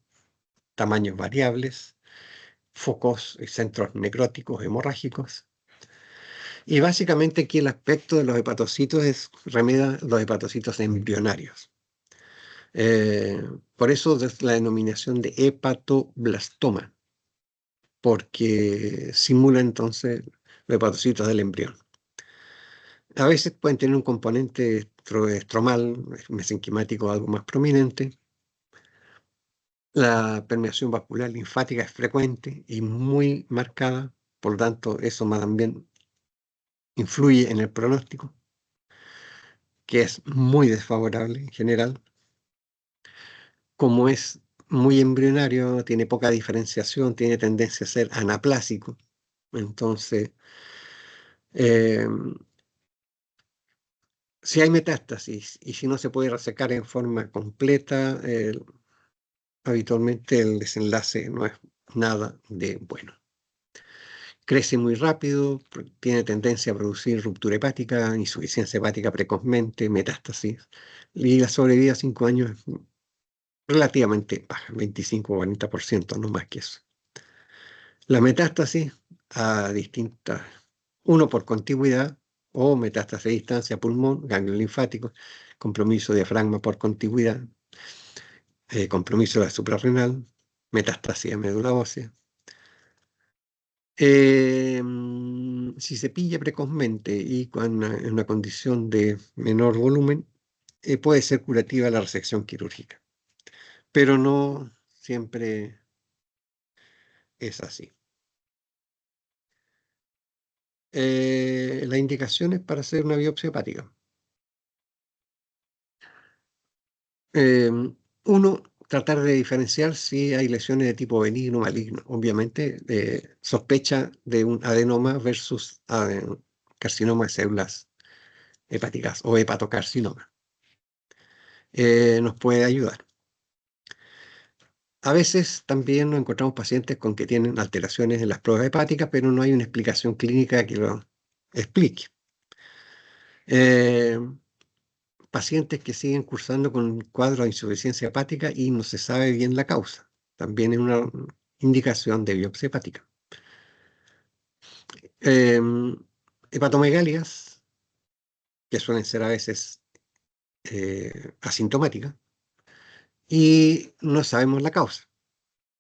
tamaños variables, focos y centros necróticos hemorrágicos. Y básicamente aquí el aspecto de los hepatocitos remedia los hepatocitos embrionarios. Por eso es la denominación de hepatoblastoma, porque simula entonces los hepatocitos del embrión. A veces pueden tener un componente estromal, mesenquimático algo más prominente. La permeación vascular linfática es frecuente y muy marcada, por lo tanto eso también influye en el pronóstico, que es muy desfavorable en general. Como es muy embrionario, tiene poca diferenciación, tiene tendencia a ser anaplásico. Entonces, eh, si hay metástasis y si no se puede resecar en forma completa, habitualmente el desenlace no es nada de bueno. Crece muy rápido, tiene tendencia a producir ruptura hepática, insuficiencia hepática precozmente, metástasis, y la sobrevida a 5 años es relativamente baja, 25 o 40%, no más que eso. La metástasis a distintas, uno por contigüidad o metástasis a distancia, pulmón, ganglios linfáticos, compromiso diafragma por contigüidad, compromiso de la suprarrenal, metástasis a médula ósea. Si se pilla precozmente y en una condición de menor volumen, puede ser curativa la resección quirúrgica, pero no siempre es así. Las indicaciones para hacer una biopsia hepática. Uno, tratar de diferenciar si hay lesiones de tipo benigno o maligno. Obviamente, sospecha de un adenoma versus carcinoma de células hepáticas o hepatocarcinoma. Nos puede ayudar. A veces también nos encontramos pacientes con que tienen alteraciones en las pruebas hepáticas, pero no hay una explicación clínica que lo explique. Eh, Pacientes que siguen cursando con un cuadro de insuficiencia hepática y no se sabe bien la causa. También es una indicación de biopsia hepática. Hepatomegalias, que suelen ser a veces asintomáticas, y no sabemos la causa.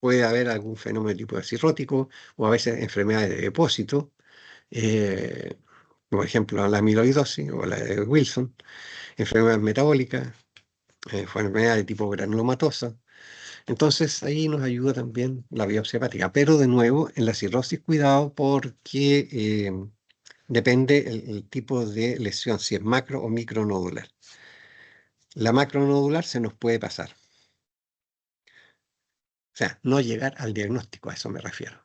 Puede haber algún fenómeno de tipo cirrótico o a veces enfermedades de depósito, por ejemplo la amiloidosis o la de Wilson, enfermedades metabólicas, enfermedades de tipo granulomatosa. Entonces ahí nos ayuda también la biopsia hepática, pero de nuevo en la cirrosis cuidado porque depende el tipo de lesión, si es macro o micronodular. La macronodular se nos puede pasar. O sea, no llegar al diagnóstico, a eso me refiero.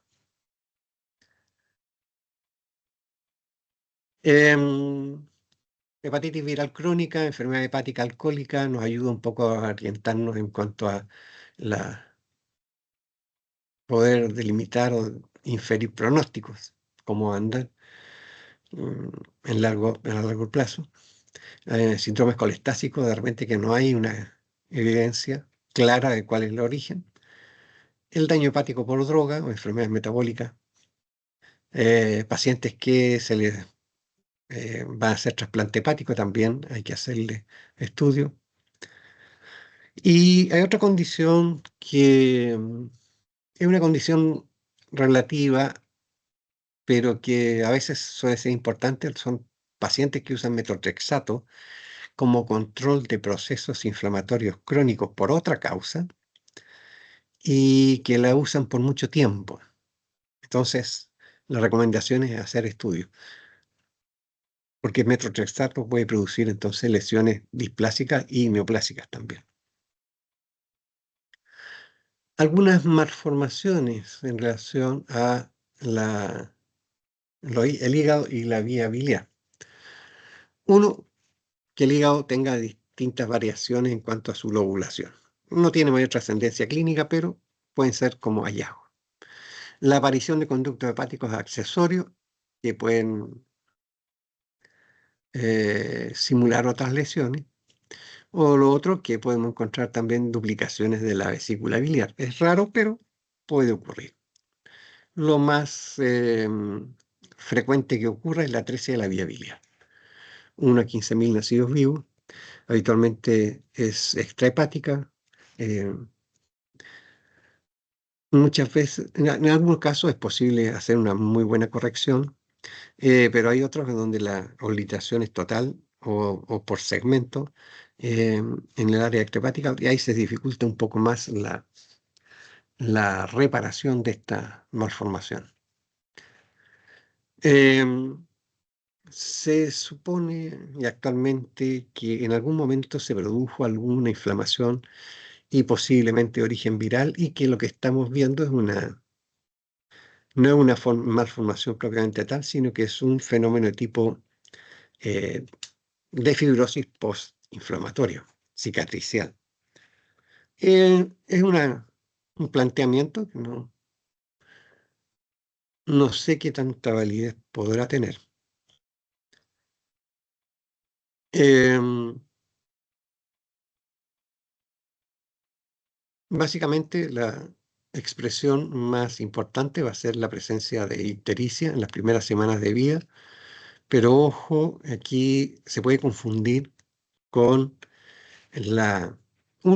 Hepatitis viral crónica, enfermedad hepática alcohólica, nos ayuda un poco a orientarnos en cuanto a poder delimitar o inferir pronósticos, cómo andan a largo plazo. Síndromes colestásicos, de repente que no hay una evidencia clara de cuál es el origen. El daño hepático por droga o enfermedades metabólicas. Pacientes que se les van a hacer trasplante hepático también, hay que hacerle estudio. Y hay otra condición que es una condición relativa, pero que a veces suele ser importante, son pacientes que usan metotrexato como control de procesos inflamatorios crónicos por otra causa y que la usan por mucho tiempo. Entonces, la recomendación es hacer estudios, porque metotrexato puede producir entonces lesiones displásicas y neoplásicas también. Algunas malformaciones en relación a el hígado y la vía biliar. Uno, que el hígado tenga distintas variaciones en cuanto a su lobulación. No tiene mayor trascendencia clínica, pero pueden ser como hallazgos. La aparición de conductos hepáticos accesorios que pueden simular otras lesiones, o lo otro que podemos encontrar también duplicaciones de la vesícula biliar. Es raro, pero puede ocurrir. Lo más frecuente que ocurre es la atresia de la vía biliar. 1 a 15.000 nacidos vivos, habitualmente es extrahepática. Muchas veces, en algunos casos es posible hacer una muy buena corrección, pero hay otros en donde la obliteración es total o por segmento en el área extrahepática, y ahí se dificulta un poco más la reparación de esta malformación. Se supone y actualmente que en algún momento se produjo alguna inflamación y posiblemente de origen viral, y que lo que estamos viendo es no es una malformación propiamente tal, sino que es un fenómeno de tipo eh, de fibrosis postinflamatorio, cicatricial. Es un planteamiento que no sé qué tanta validez podrá tener. Básicamente expresión más importante va a ser la presencia de ictericia en las primeras semanas de vida, pero ojo, aquí se puede confundir con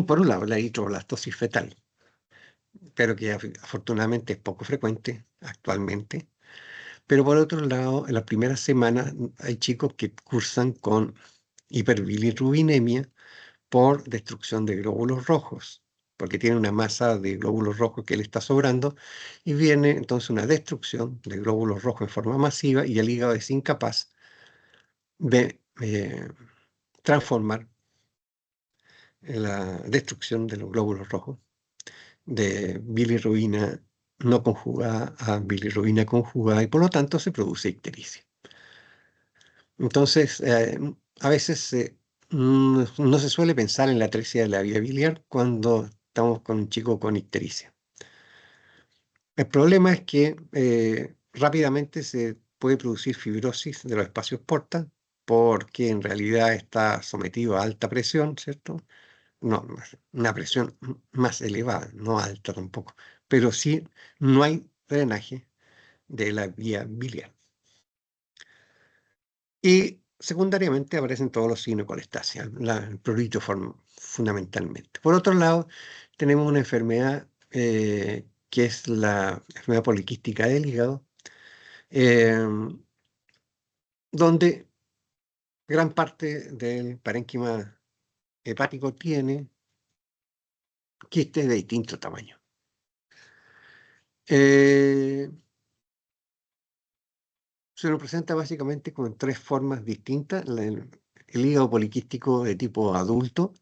por un lado, la eritroblastosis fetal, pero que afortunadamente es poco frecuente actualmente. Pero por otro lado, en las primeras semanas hay chicos que cursan con hiperbilirrubinemia por destrucción de glóbulos rojos, porque tiene una masa de glóbulos rojos que le está sobrando, y viene entonces una destrucción de glóbulos rojos en forma masiva, y el hígado es incapaz de transformar la destrucción de los glóbulos rojos de bilirrubina no conjugada a bilirrubina conjugada, y por lo tanto se produce ictericia. Entonces, a veces no se suele pensar en la atresia de la vía biliar cuando estamos con un chico con ictericia. El problema es que rápidamente se puede producir fibrosis de los espacios porta, porque en realidad está sometido a alta presión, ¿cierto? No, una presión más elevada, no alta tampoco, pero sí no hay drenaje de la vía biliar. Y secundariamente aparecen todos los signos de colestasia, el prurito fundamentalmente. Por otro lado, tenemos una enfermedad que es la enfermedad poliquística del hígado, donde gran parte del parénquima hepático tiene quistes de distinto tamaño. Se lo presenta básicamente con tres formas distintas. El hígado poliquístico de tipo adulto,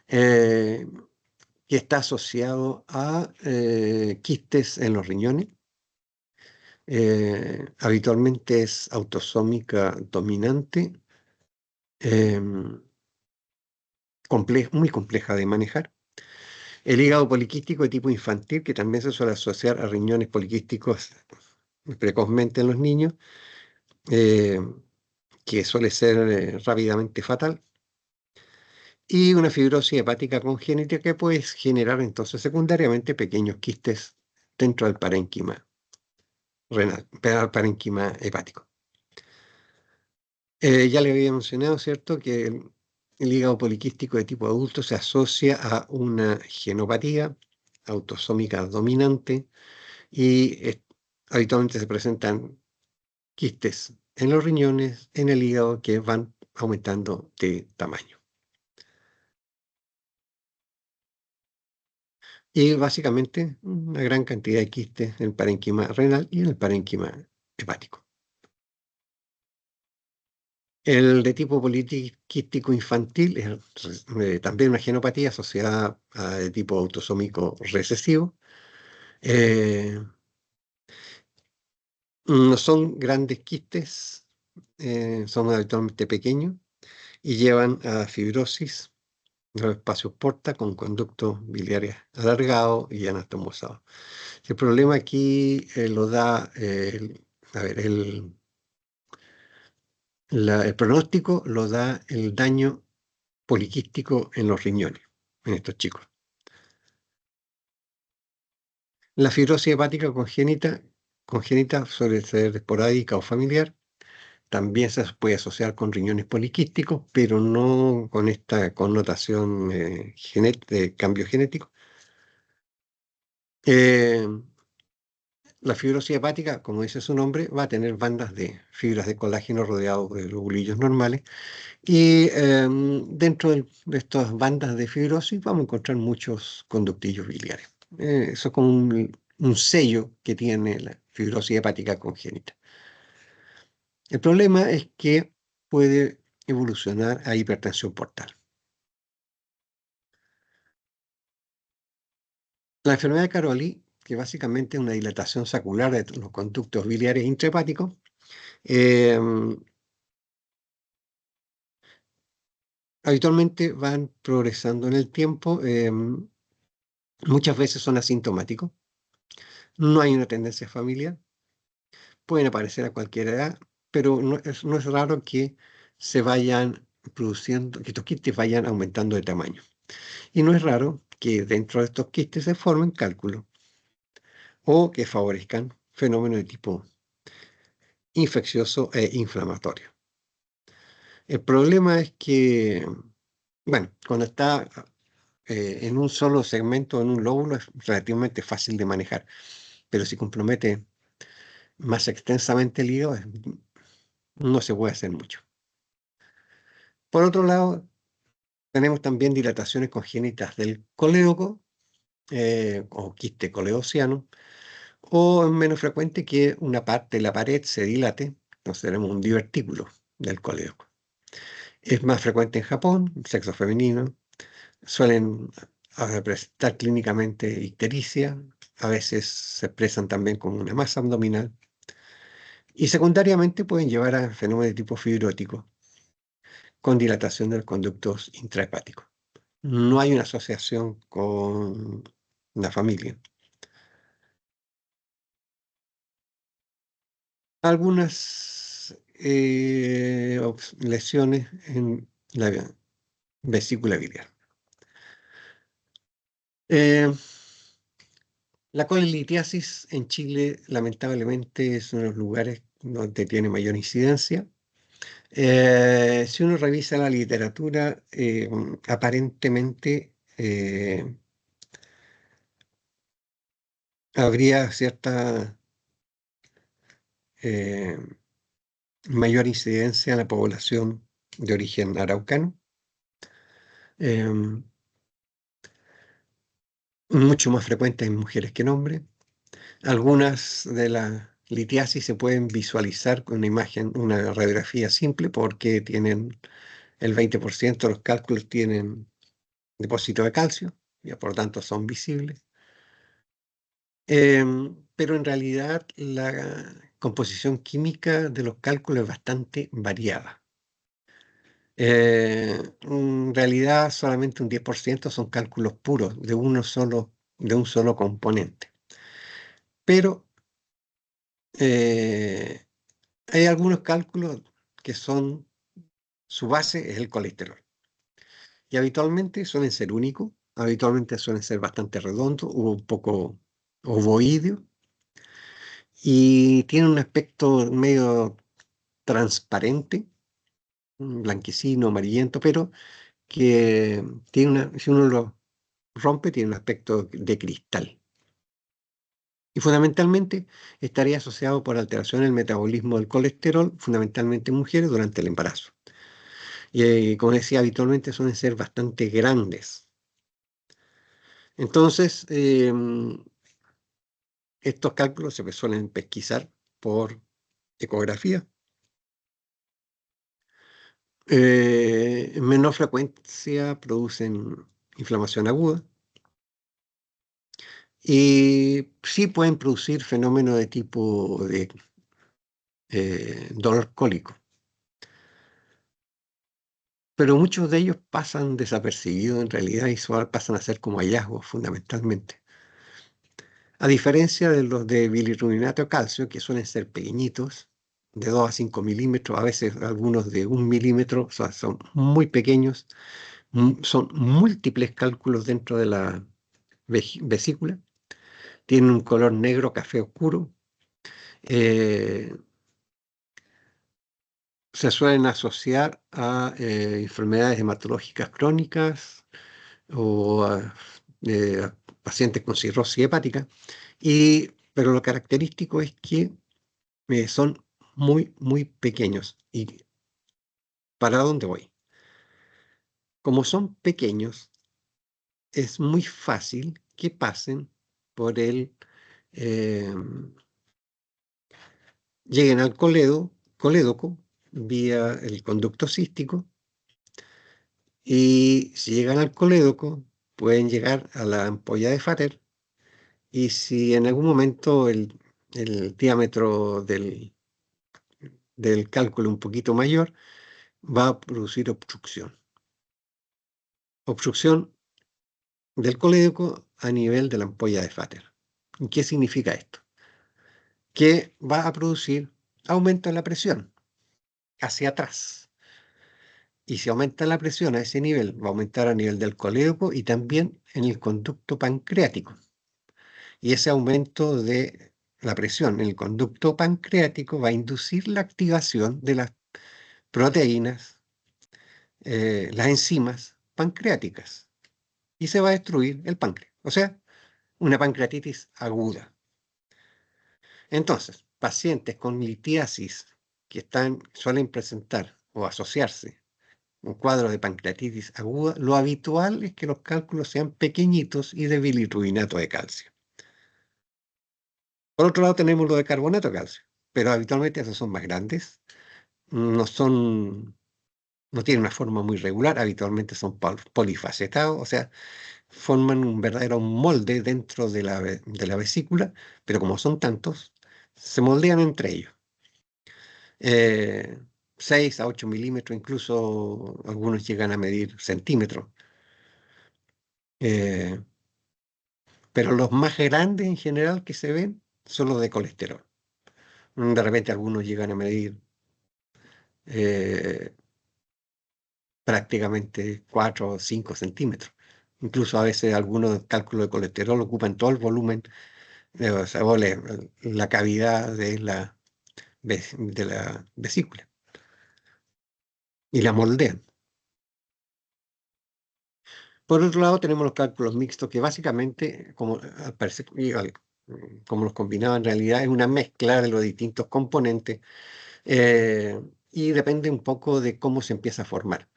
que está asociado a quistes en los riñones. Habitualmente es autosómica dominante, muy compleja de manejar. El hígado poliquístico de tipo infantil, que también se suele asociar a riñones poliquísticos precozmente en los niños, que suele ser rápidamente fatal. Y una fibrosis hepática congénita que puede generar entonces secundariamente pequeños quistes dentro del parénquima renal, el parénquima hepático. Ya le había mencionado, ¿cierto?, que el hígado poliquístico de tipo adulto se asocia a una genopatía autosómica dominante y habitualmente se presentan quistes en los riñones, en el hígado, que van aumentando de tamaño. Y básicamente una gran cantidad de quistes en el parénquima renal y en el parénquima hepático. El de tipo poliquístico infantil es también una genopatía asociada a de tipo autosómico recesivo. No son grandes quistes, son habitualmente pequeños y llevan a fibrosis de los espacios porta con conductos biliares alargados y anastomosados. El problema aquí lo da, el pronóstico lo da el daño poliquístico en los riñones, en estos chicos. La fibrosis hepática congénita suele ser esporádica o familiar. También se puede asociar con riñones poliquísticos, pero no con esta connotación de cambio genético. La fibrosis hepática, como dice su nombre, va a tener bandas de fibras de colágeno rodeados de globulillos normales. Y dentro de estas bandas de fibrosis vamos a encontrar muchos conductillos biliares. Eso es como un sello que tiene la fibrosis hepática congénita. El problema es que puede evolucionar a hipertensión portal. La enfermedad de Caroli, que básicamente es una dilatación sacular de los conductos biliares intrahepáticos, habitualmente van progresando en el tiempo, muchas veces son asintomáticos, no hay una tendencia familiar, pueden aparecer a cualquier edad, pero no es raro que se vayan produciendo, que estos quistes vayan aumentando de tamaño. Y no es raro que dentro de estos quistes se formen cálculos. o que favorezcan fenómenos de tipo infeccioso e inflamatorio. El problema es que, bueno, cuando está en un solo segmento, en un lóbulo, es relativamente fácil de manejar, pero si compromete más extensamente el hígado, no se puede hacer mucho. Por otro lado, tenemos también dilataciones congénitas del colédoco o quiste coleociano, o es menos frecuente que una parte de la pared se dilate, entonces tenemos un divertículo del colédoco. Es más frecuente en Japón, sexo femenino, suelen presentar clínicamente ictericia, a veces se expresan también como una masa abdominal, y secundariamente pueden llevar a fenómenos de tipo fibrótico, con dilatación de los conductos intrahepáticos. No hay una asociación con la familia. Algunas lesiones en la vesícula biliar. La colelitiasis en Chile, lamentablemente, es uno de los lugares donde tiene mayor incidencia. Si uno revisa la literatura, aparentemente habría cierta eh, mayor incidencia en la población de origen araucano, mucho más frecuente en mujeres que en hombres. Algunas de las litiasis se pueden visualizar con una imagen, una radiografía simple, porque tienen el 20% de los cálculos tienen depósito de calcio, y por lo tanto son visibles. Pero en realidad la composición química de los cálculos es bastante variada. En realidad solamente un 10% son cálculos puros de un solo componente. Pero hay algunos cálculos que su base es el colesterol. Y habitualmente suelen ser únicos, habitualmente suelen ser bastante redondos o un poco ovoídeos, y tienen un aspecto medio transparente, blanquecino, amarillento, pero que si uno lo rompe, tiene un aspecto de cristal. Y fundamentalmente estaría asociado por alteración en el metabolismo del colesterol, fundamentalmente en mujeres durante el embarazo. Y como decía, habitualmente suelen ser bastante grandes. Entonces, estos cálculos se suelen pesquisar por ecografía. En menor frecuencia producen inflamación aguda y sí pueden producir fenómenos de tipo de dolor cólico. Pero muchos de ellos pasan desapercibidos en realidad y pasan a ser como hallazgos fundamentalmente. A diferencia de los de bilirrubinato de calcio, que suelen ser pequeñitos, de 2 a 5 milímetros, a veces algunos de 1 milímetro, o sea, son muy pequeños, son múltiples cálculos dentro de la vesícula, tienen un color negro, café oscuro, se suelen asociar a enfermedades hematológicas crónicas o a pacientes con cirrosis hepática, pero lo característico es que son muy, muy pequeños. ¿Y para dónde voy? Como son pequeños, es muy fácil que pasen por eh, lleguen al colédoco vía el conducto cístico, y si llegan al colédoco pueden llegar a la ampolla de Fater, y si en algún momento el diámetro del cálculo un poquito mayor, va a producir obstrucción. Obstrucción del colédoco a nivel de la ampolla de Fater. ¿Qué significa esto? Que va a producir aumento en la presión hacia atrás. Y si aumenta la presión a ese nivel, va a aumentar a nivel del colédoco y también en el conducto pancreático. Y ese aumento de la presión en el conducto pancreático va a inducir la activación de las proteínas, las enzimas pancreáticas, y se va a destruir el páncreas. O sea, una pancreatitis aguda. Entonces, pacientes con litiasis suelen presentar o asociarse un cuadro de pancreatitis aguda, lo habitual es que los cálculos sean pequeñitos y de bilirrubinato de calcio. Por otro lado, tenemos lo de carbonato de calcio, pero habitualmente esos son más grandes, no son, no tienen una forma muy regular, habitualmente son polifacetados, o sea, forman un verdadero molde dentro de la vesícula, pero como son tantos, se moldean entre ellos. 6 a 8 milímetros, incluso algunos llegan a medir centímetros. Eh, pero los más grandes en general que se ven son los de colesterol. De repente algunos llegan a medir eh, prácticamente 4 o 5 centímetros. Incluso a veces algunos cálculos de colesterol ocupan todo el volumen, o sea, la cavidad de la vesícula y la moldean. Por otro lado, tenemos los cálculos mixtos que básicamente, como al parecer, como los combinados en realidad, es una mezcla de los distintos componentes, y depende un poco de cómo se empieza a formar,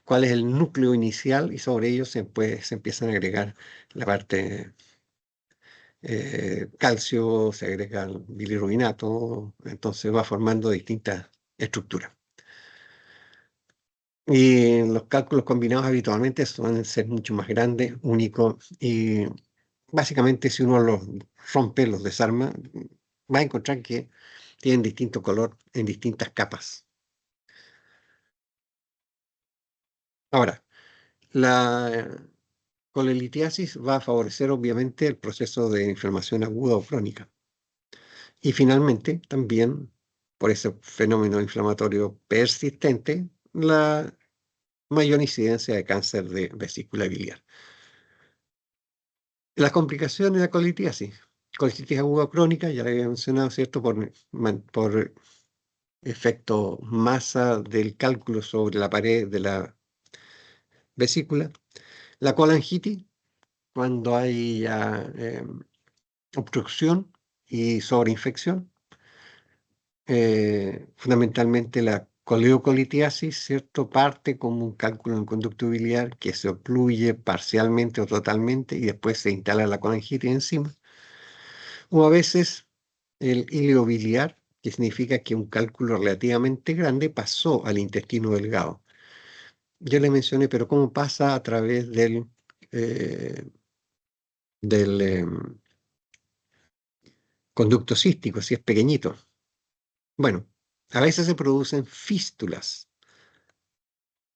cuál es el núcleo inicial, y sobre ello se empiezan a agregar la parte calcio, se agrega el bilirrubinato, entonces va formando distintas estructuras. Y los cálculos combinados habitualmente suelen ser mucho más grandes, únicos, y básicamente si uno los rompe, los desarma, va a encontrar que tienen distinto color en distintas capas. Ahora, la colelitiasis va a favorecer obviamente el proceso de inflamación aguda o crónica. Y finalmente, también, por ese fenómeno inflamatorio persistente, la mayor incidencia de cáncer de vesícula biliar. Las complicaciones de la colititis aguda crónica, ya le había mencionado, ¿cierto? Por efecto masa del cálculo sobre la pared de la vesícula. La colangitis, cuando hay obstrucción y sobreinfección. Fundamentalmente la coleocolitiasis, ¿cierto? Parte como un cálculo en conducto biliar que se ocluye parcialmente o totalmente y después se instala la colangitis encima. O a veces el ilio biliar, que significa que un cálculo relativamente grande pasó al intestino delgado. Yo le mencioné, pero ¿cómo pasa a través eh, del conducto cístico, si es pequeñito? Bueno, a veces se producen fístulas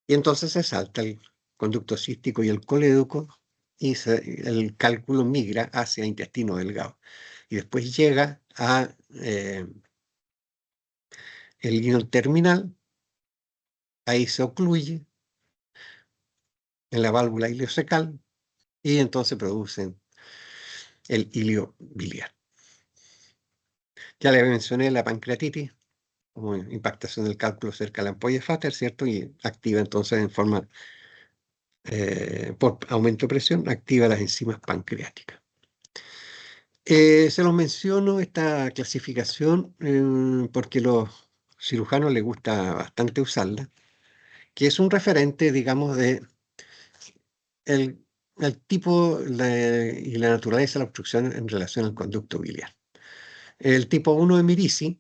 y entonces se salta el conducto cístico y el colédoco y el cálculo migra hacia intestino delgado. Y después llega a el guión terminal, ahí se ocluye en la válvula ileocecal y entonces producen el ilio biliar. Ya le mencioné la pancreatitis, como impactación del cálculo cerca de la ampolla de Vater, ¿cierto? Y activa entonces en forma, por aumento de presión, activa las enzimas pancreáticas. Se los menciono esta clasificación porque a los cirujanos les gusta bastante usarla, que es un referente, digamos, de el tipo y la naturaleza de la obstrucción en relación al conducto biliar. El tipo 1 de Mirici,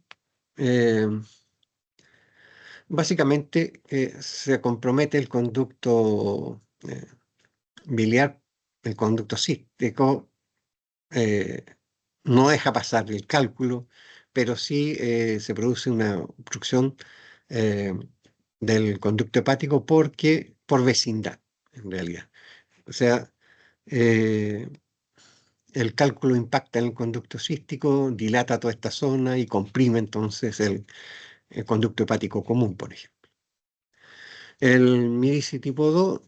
básicamente se compromete el conducto biliar, el conducto cístico, no deja pasar el cálculo, pero sí se produce una obstrucción eh, del conducto hepático por vecindad, en realidad. O sea, eh, el cálculo impacta en el conducto cístico, dilata toda esta zona y comprime entonces el conducto hepático común, por ejemplo. El MIDICI tipo 2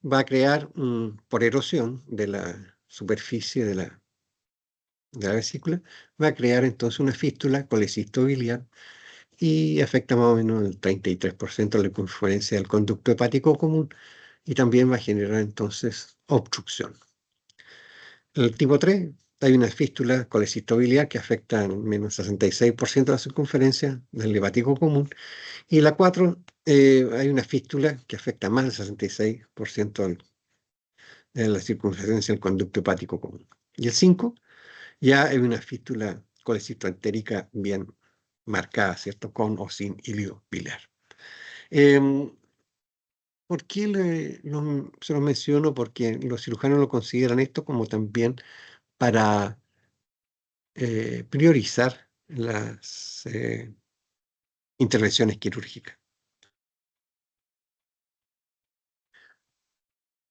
va a crear, por erosión de la superficie de la vesícula, va a crear entonces una fístula colecistobiliar y afecta más o menos el 33% de la circunferencia del conducto hepático común y también va a generar entonces obstrucción. El tipo 3, hay una fístula colecistobiliar que afecta al menos 66% de la circunferencia del hepático común. Y la 4, hay una fístula que afecta más del 66% de la circunferencia del conducto hepático común. Y el 5, ya hay una fístula colecistoentérica bien marcada, ¿cierto? Con o sin hilo biliar. ¿Por qué se lo menciono? Porque los cirujanos lo consideran esto como también para priorizar las intervenciones quirúrgicas.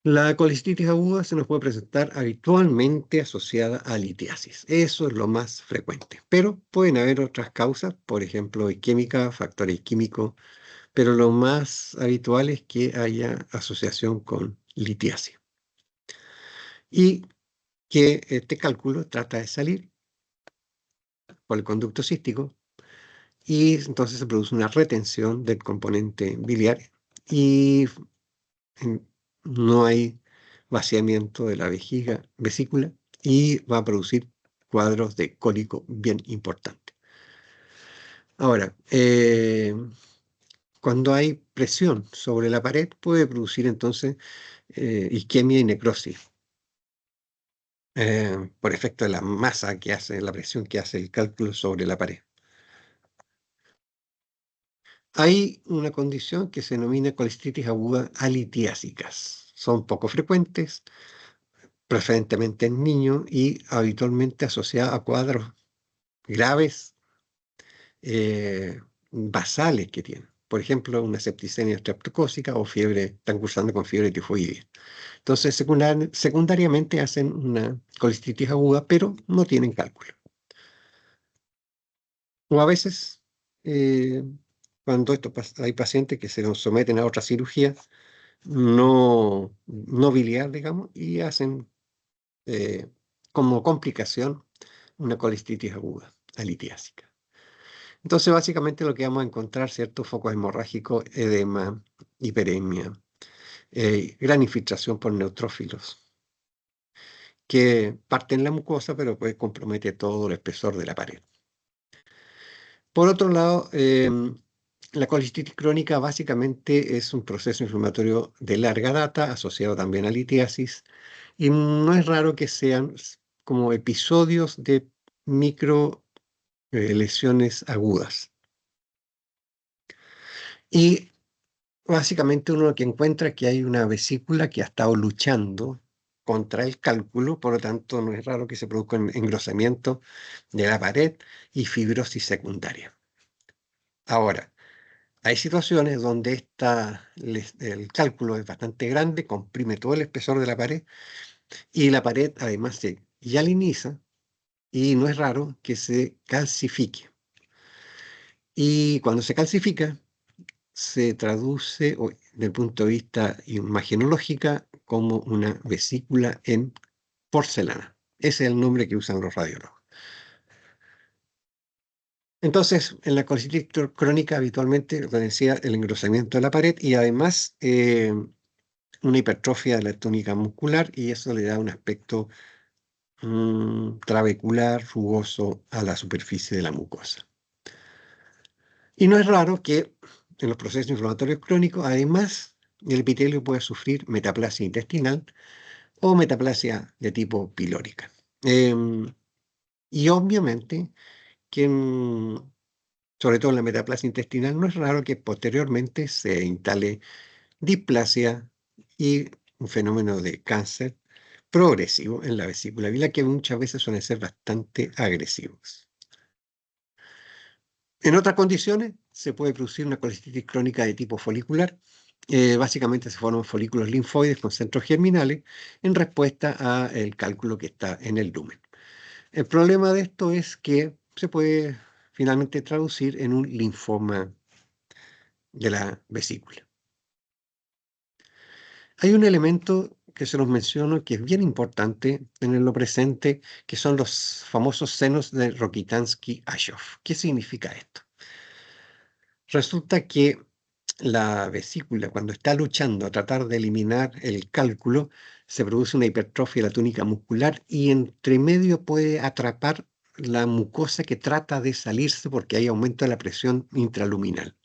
La colecistitis aguda se nos puede presentar habitualmente asociada a litiasis. Eso es lo más frecuente. Pero pueden haber otras causas, por ejemplo, isquémica, factores químicos, pero lo más habitual es que haya asociación con litiasis. Y que este cálculo trata de salir por el conducto cístico y entonces se produce una retención del componente biliar y no hay vaciamiento de la vesícula y va a producir cuadros de cólico bien importantes. Ahora, cuando hay presión sobre la pared puede producir entonces isquemia y necrosis por efecto de la masa que hace, la presión que hace el cálculo sobre la pared. Hay una condición que se denomina colecistitis aguda alitiásicas. Son poco frecuentes, preferentemente en niños y habitualmente asociada a cuadros graves basales que tienen. Por ejemplo, una septicemia estreptocócica o fiebre, están cursando con fiebre tifoidea. Entonces, secundariamente hacen una colecistitis aguda, pero no tienen cálculo. O a veces, cuando hay pacientes que se nos someten a otra cirugía, no biliar, digamos, y hacen como complicación una colecistitis aguda, alitiásica. Entonces, básicamente lo que vamos a encontrar, ciertos focos hemorrágicos, edema, hiperemia, gran infiltración por neutrófilos, que parten la mucosa, pero pues compromete todo el espesor de la pared. Por otro lado, la colecistitis crónica básicamente es un proceso inflamatorio de larga data, asociado también a litiasis, y no es raro que sean como episodios de micro lesiones agudas. Y básicamente uno lo que encuentra es que hay una vesícula que ha estado luchando contra el cálculo, por lo tanto no es raro que se produzca un engrosamiento de la pared y fibrosis secundaria. Ahora, hay situaciones donde el cálculo es bastante grande, comprime todo el espesor de la pared y la pared además se hialiniza y no es raro que se calcifique. Y cuando se calcifica, se traduce desde el punto de vista imagenológica como una vesícula en porcelana. Ese es el nombre que usan los radiólogos. Entonces, en la colecitis crónica habitualmente, como decía, el engrosamiento de la pared y además una hipertrofia de la tónica muscular y eso le da un aspecto trabecular, rugoso a la superficie de la mucosa. Y no es raro que en los procesos inflamatorios crónicos, además, el epitelio puede sufrir metaplasia intestinal o metaplasia de tipo pilórica. Y obviamente que, sobre todo en la metaplasia intestinal, no es raro que posteriormente se instale displasia y un fenómeno de cáncer progresivo en la vesícula biliar que muchas veces suelen ser bastante agresivos. En otras condiciones se puede producir una colecitis crónica de tipo folicular. Básicamente se forman folículos linfoides con centros germinales en respuesta al cálculo que está en el lumen. El problema de esto es que se puede finalmente traducir en un linfoma de la vesícula. Hay un elemento que se los menciono, que es bien importante tenerlo presente, que son los famosos senos de Rokitansky-Ashoff. ¿Qué significa esto? Resulta que la vesícula, cuando está luchando a tratar de eliminar el cálculo, se produce una hipertrofia de la túnica muscular y entre medio puede atrapar la mucosa que trata de salirse porque hay aumento de la presión intraluminal.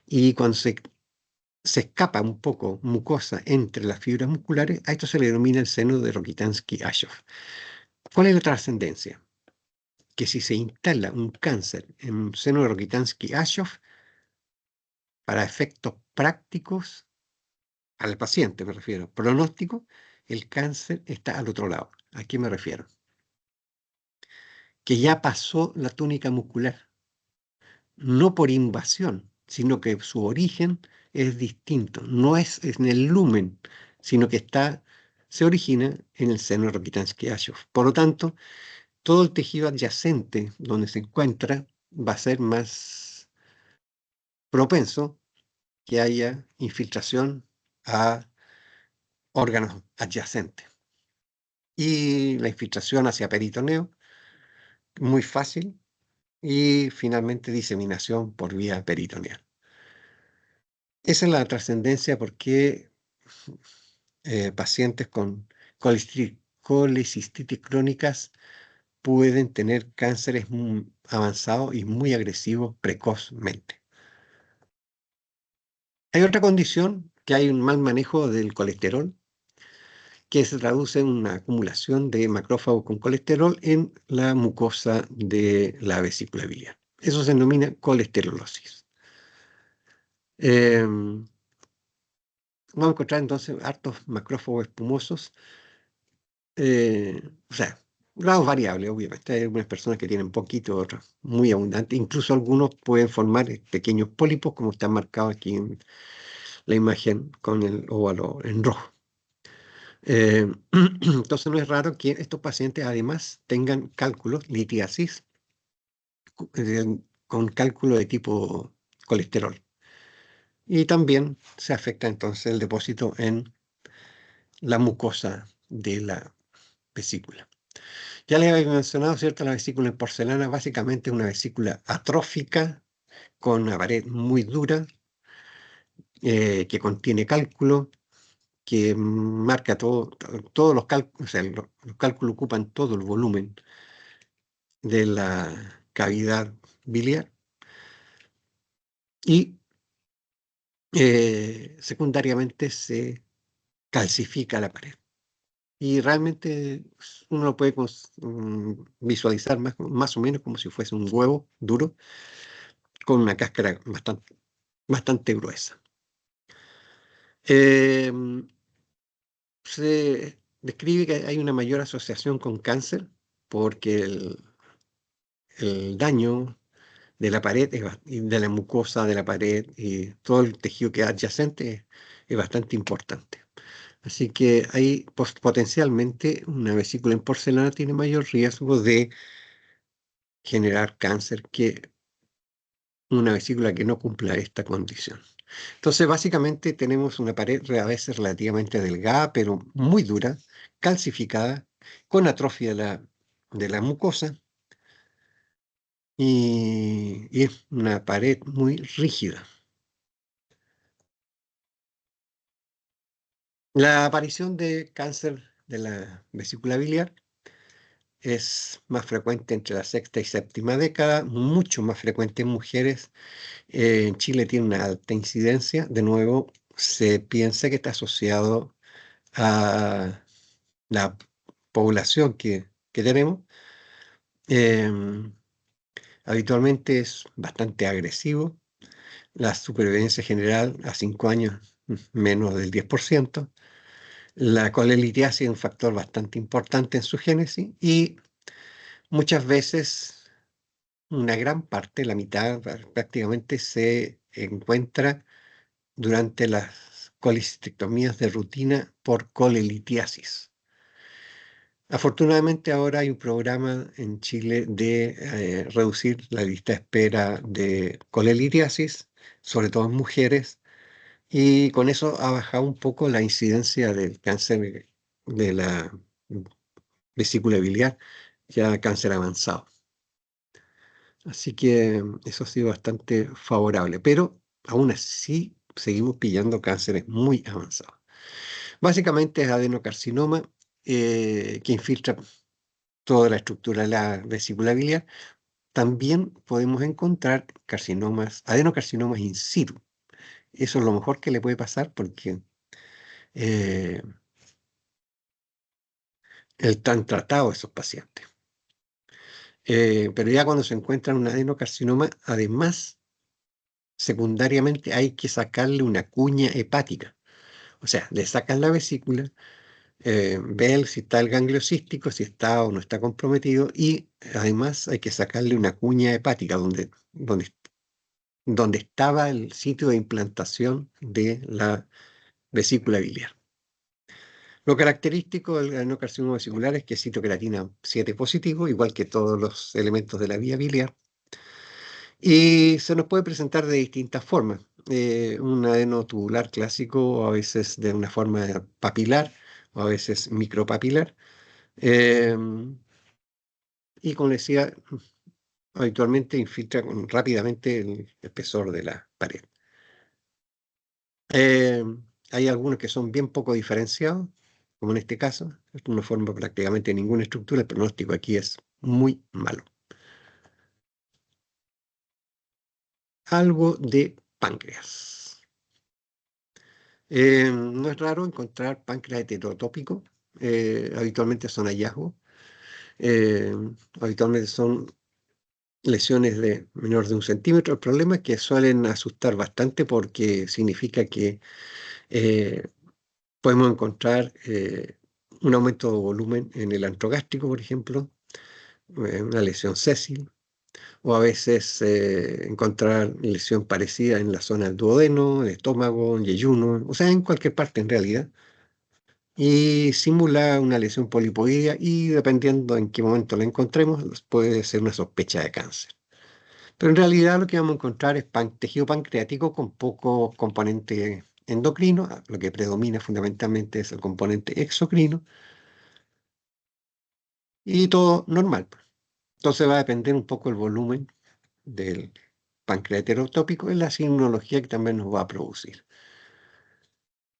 Y cuando se escapa un poco mucosa entre las fibras musculares, a esto se le denomina el seno de Rokitansky-Ashoff. ¿Cuál es la trascendencia? Que si se instala un cáncer en un seno de Rokitansky-Ashoff, para efectos prácticos, al paciente me refiero, pronóstico, el cáncer está al otro lado. ¿A qué me refiero? Que ya pasó la túnica muscular, no por invasión, sino que su origen es distinto, no es en el lumen, sino que se origina en el seno Rokitansky-Ashoff. Por lo tanto, todo el tejido adyacente donde se encuentra va a ser más propenso que haya infiltración a órganos adyacentes. Y la infiltración hacia peritoneo, muy fácil, y finalmente diseminación por vía peritoneal. Esa es la trascendencia porque pacientes con colecistitis crónicas pueden tener cánceres avanzados y muy agresivos precozmente. Hay otra condición, que hay un mal manejo del colesterol, que se traduce en una acumulación de macrófagos con colesterol en la mucosa de la vesícula biliar. Eso se denomina colesterolosis. Vamos a encontrar entonces hartos macrófagos espumosos, o sea, grados variables, obviamente. Hay algunas personas que tienen poquito, otras muy abundantes. Incluso algunos pueden formar pequeños pólipos, como está marcado aquí en la imagen con el óvalo en rojo. Entonces no es raro que estos pacientes además tengan cálculos, litiasis, con cálculo de tipo colesterol. Y también se afecta entonces el depósito en la mucosa de la vesícula. Ya les había mencionado, ¿cierto? La vesícula en porcelana básicamente es una vesícula atrófica con una pared muy dura que contiene cálculo, que marca todos los cálculos, o sea, los cálculos ocupan todo el volumen de la cavidad biliar y secundariamente se calcifica la pared. Y realmente uno lo puede visualizar más o menos como si fuese un huevo duro con una cáscara bastante gruesa. Se describe que hay una mayor asociación con cáncer porque el daño de la pared y de la mucosa de la pared y todo el tejido que es adyacente es bastante importante. Así que ahí potencialmente una vesícula en porcelana tiene mayor riesgo de generar cáncer que una vesícula que no cumpla esta condición. Entonces, básicamente tenemos una pared a veces relativamente delgada, pero muy dura, calcificada, con atrofia de la mucosa y es una pared muy rígida. La aparición de cáncer de la vesícula biliar es más frecuente entre la sexta y séptima década, mucho más frecuente en mujeres. En Chile tiene una alta incidencia. De nuevo, se piensa que está asociado a la población que tenemos. Habitualmente es bastante agresivo. La supervivencia general a 5 años menos del 10%. La colelitiasis es un factor bastante importante en su génesis y muchas veces una gran parte, la mitad prácticamente, se encuentra durante las colecistectomías de rutina por colelitiasis. Afortunadamente ahora hay un programa en Chile de reducir la lista de espera de colelitiasis, sobre todo en mujeres, Y con eso ha bajado un poco la incidencia del cáncer de la vesícula biliar, ya cáncer avanzado. Así que eso ha sido bastante favorable, pero aún así seguimos pillando cánceres muy avanzados. Básicamente es adenocarcinoma que infiltra toda la estructura de la vesícula biliar. También podemos encontrar carcinomas, adenocarcinomas in situ. Eso es lo mejor que le puede pasar porque eh, están tratados esos pacientes. Pero ya cuando se encuentra un adenocarcinoma, además, secundariamente hay que sacarle una cuña hepática. O sea, le sacan la vesícula, ven si está el ganglio cístico, si está o no está comprometido, y además hay que sacarle una cuña hepática donde estaba el sitio de implantación de la vesícula biliar. Lo característico del adenocarcinoma vesicular es que es citocreatina 7 positivo, igual que todos los elementos de la vía biliar, y se nos puede presentar de distintas formas. Un adeno tubular clásico, a veces de una forma papilar, o a veces micropapilar. Y como les decía, habitualmente infiltra rápidamente el espesor de la pared. Eh, Hay algunos que son bien poco diferenciados, como en este caso. Esto no forma prácticamente ninguna estructura. El pronóstico aquí es muy malo. Algo de páncreas. No es raro encontrar páncreas heterotópico. Habitualmente son hallazgos. Eh, Habitualmente son lesiones de menor de 1 centímetro. El problema es que suelen asustar bastante porque significa que eh, podemos encontrar un aumento de volumen en el antrogástrico, por ejemplo, una lesión sésil, o a veces encontrar lesión parecida en la zona del duodeno, el estómago, el yeyuno, o sea, en cualquier parte en realidad. Y simula una lesión polipoidea y dependiendo en qué momento la encontremos, puede ser una sospecha de cáncer. Pero en realidad lo que vamos a encontrar es tejido pancreático con poco componente endocrino. Lo que predomina fundamentalmente es el componente exocrino y todo normal, pues. Entonces va a depender un poco el volumen del páncreas heterotópico y la signología que también nos va a producir.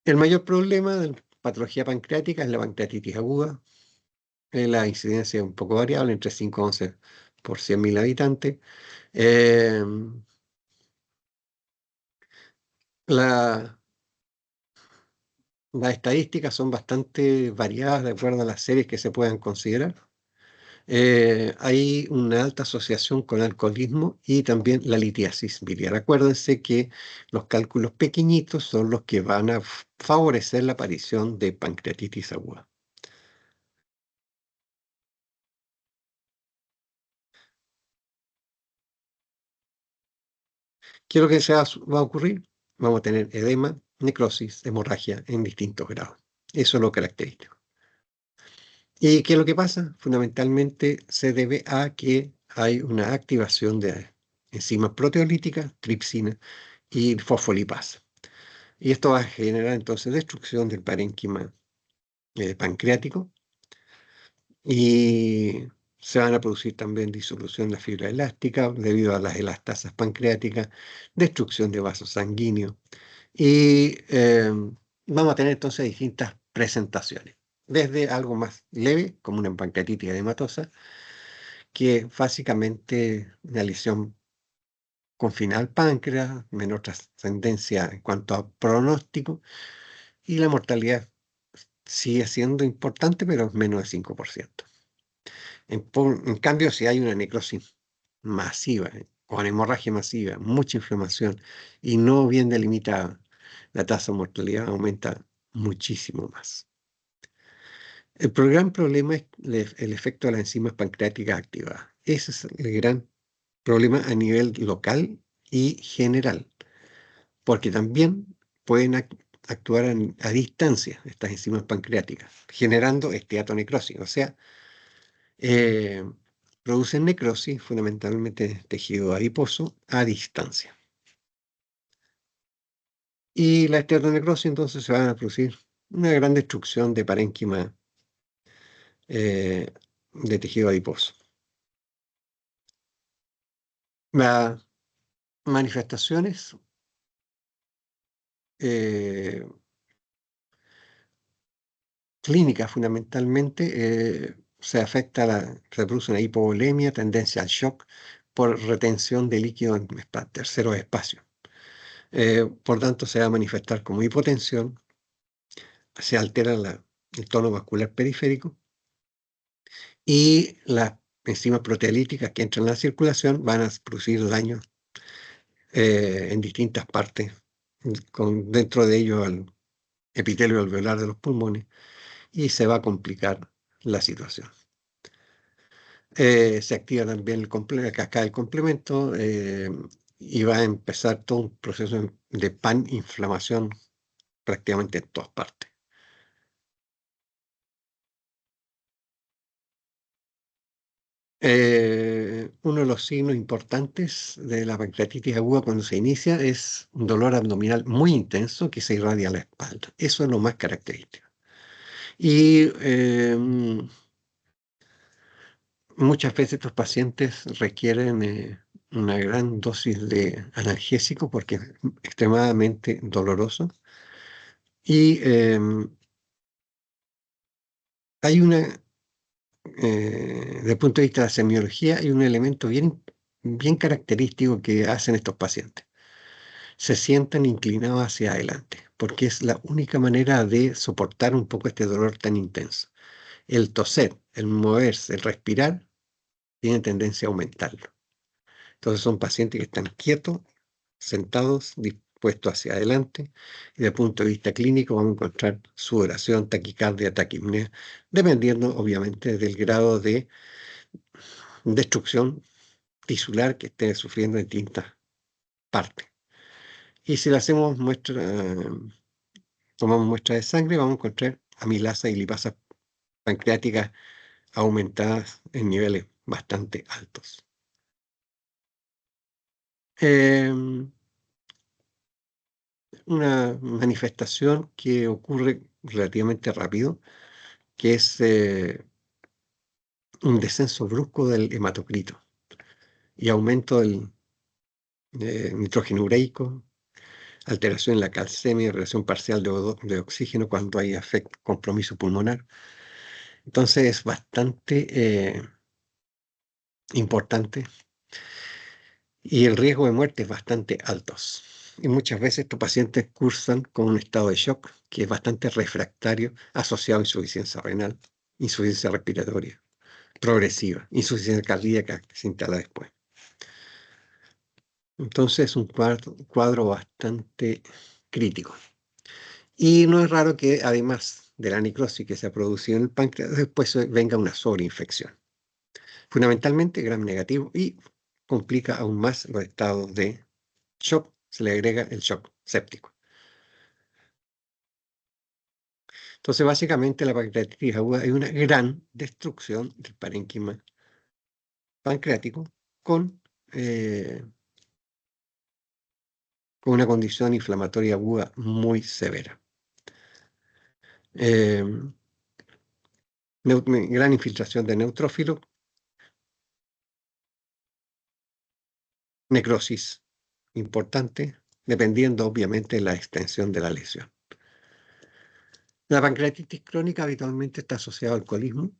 El mayor problema de la patología pancreática es la pancreatitis aguda. La incidencia es un poco variable, entre 5 y 11 por 100.000 habitantes. Eh, la, Las estadísticas son bastante variadas de acuerdo a las series que se puedan considerar. Hay una alta asociación con alcoholismo y también la litiasis biliar. Acuérdense que los cálculos pequeñitos son los que van a favorecer la aparición de pancreatitis aguda. ¿Qué es lo que va a ocurrir? Vamos a tener edema, necrosis, hemorragia en distintos grados. Eso es lo característico. ¿Y qué es lo que pasa? Fundamentalmente se debe a que hay una activación de enzimas proteolíticas, tripsina y fosfolipasa. Y esto va a generar entonces destrucción del parénquima pancreático y se van a producir también disolución de la fibra elástica debido a las elastasas pancreáticas, destrucción de vasos sanguíneos y vamos a tener entonces distintas presentaciones. Desde algo más leve, como una pancreatitis edematosa, que básicamente una lesión confinada al páncreas, menor trascendencia en cuanto a pronóstico, y la mortalidad sigue siendo importante, pero es menos de 5%. En cambio, si hay una necrosis masiva, o una hemorragia masiva, mucha inflamación y no bien delimitada, la tasa de mortalidad aumenta muchísimo más. El gran problema es el efecto de las enzimas pancreáticas activadas. Ese es el gran problema a nivel local y general, porque también pueden actuar a distancia estas enzimas pancreáticas, generando esteatonecrosis, o sea, eh, producen necrosis, fundamentalmente tejido adiposo, a distancia. Y la esteatocnecrosis, entonces se van a producir una gran destrucción de parénquima de tejido adiposo. Las manifestaciones clínicas fundamentalmente se produce una hipovolemia, tendencia al shock por retención de líquido en terceros espacios. Por tanto, se va a manifestar como hipotensión, se altera el tono vascular periférico y las enzimas proteolíticas que entran en la circulación van a producir daño en distintas partes, dentro de ello al epitelio alveolar de los pulmones, y se va a complicar la situación. Se activa también la cascada del complemento y va a empezar todo un proceso de paninflamación prácticamente en todas partes. Uno de los signos importantes de la pancreatitis aguda cuando se inicia es un dolor abdominal muy intenso que se irradia a la espalda. Eso es lo más característico. Y muchas veces estos pacientes requieren una gran dosis de analgésico porque es extremadamente doloroso. Y hay desde el punto de vista de la semiología, hay un elemento bien característico que hacen estos pacientes. Se sientan inclinados hacia adelante, porque es la única manera de soportar un poco este dolor tan intenso. El toser, el moverse, el respirar, tiene tendencia a aumentarlo. Entonces son pacientes que están quietos, sentados, dispuestos hacia adelante, y desde el punto de vista clínico vamos a encontrar sudoración, taquicardia, taquipnea, dependiendo obviamente del grado de destrucción tisular que esté sufriendo en distintas partes. Y si le hacemos tomamos muestra de sangre, vamos a encontrar amilasa y lipasa pancreáticas aumentadas en niveles bastante altos. Una manifestación que ocurre relativamente rápido, que es un descenso brusco del hematocrito y aumento del nitrógeno ureico, alteración en la calcemia, relación parcial de oxígeno cuando hay compromiso pulmonar. Entonces es bastante importante y el riesgo de muerte es bastante alto. Y muchas veces estos pacientes cursan con un estado de shock que es bastante refractario, asociado a insuficiencia renal, insuficiencia respiratoria progresiva, insuficiencia cardíaca que se instala después. Entonces es un cuadro bastante crítico. Y no es raro que además de la necrosis que se ha producido en el páncreas, después venga una sobreinfección. Fundamentalmente gram negativo y complica aún más los estados de shock, se le agrega el shock séptico. Entonces, básicamente, la pancreatitis aguda es una gran destrucción del parénquima pancreático eh, con una condición inflamatoria aguda muy severa. Eh, Gran infiltración de neutrófilos, necrosis importante, dependiendo obviamente de la extensión de la lesión. La pancreatitis crónica habitualmente está asociada al alcoholismo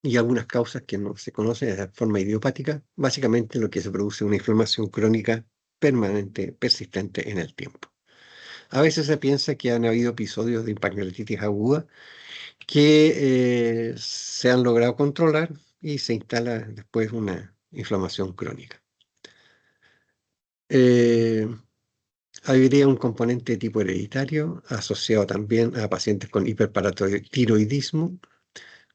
y algunas causas que no se conocen de forma idiopática. Básicamente lo que se produce es una inflamación crónica permanente, persistente en el tiempo. A veces se piensa que han habido episodios de pancreatitis aguda que se han logrado controlar y se instala después una inflamación crónica. Habría un componente de tipo hereditario asociado también a pacientes con hiperparatiroidismo,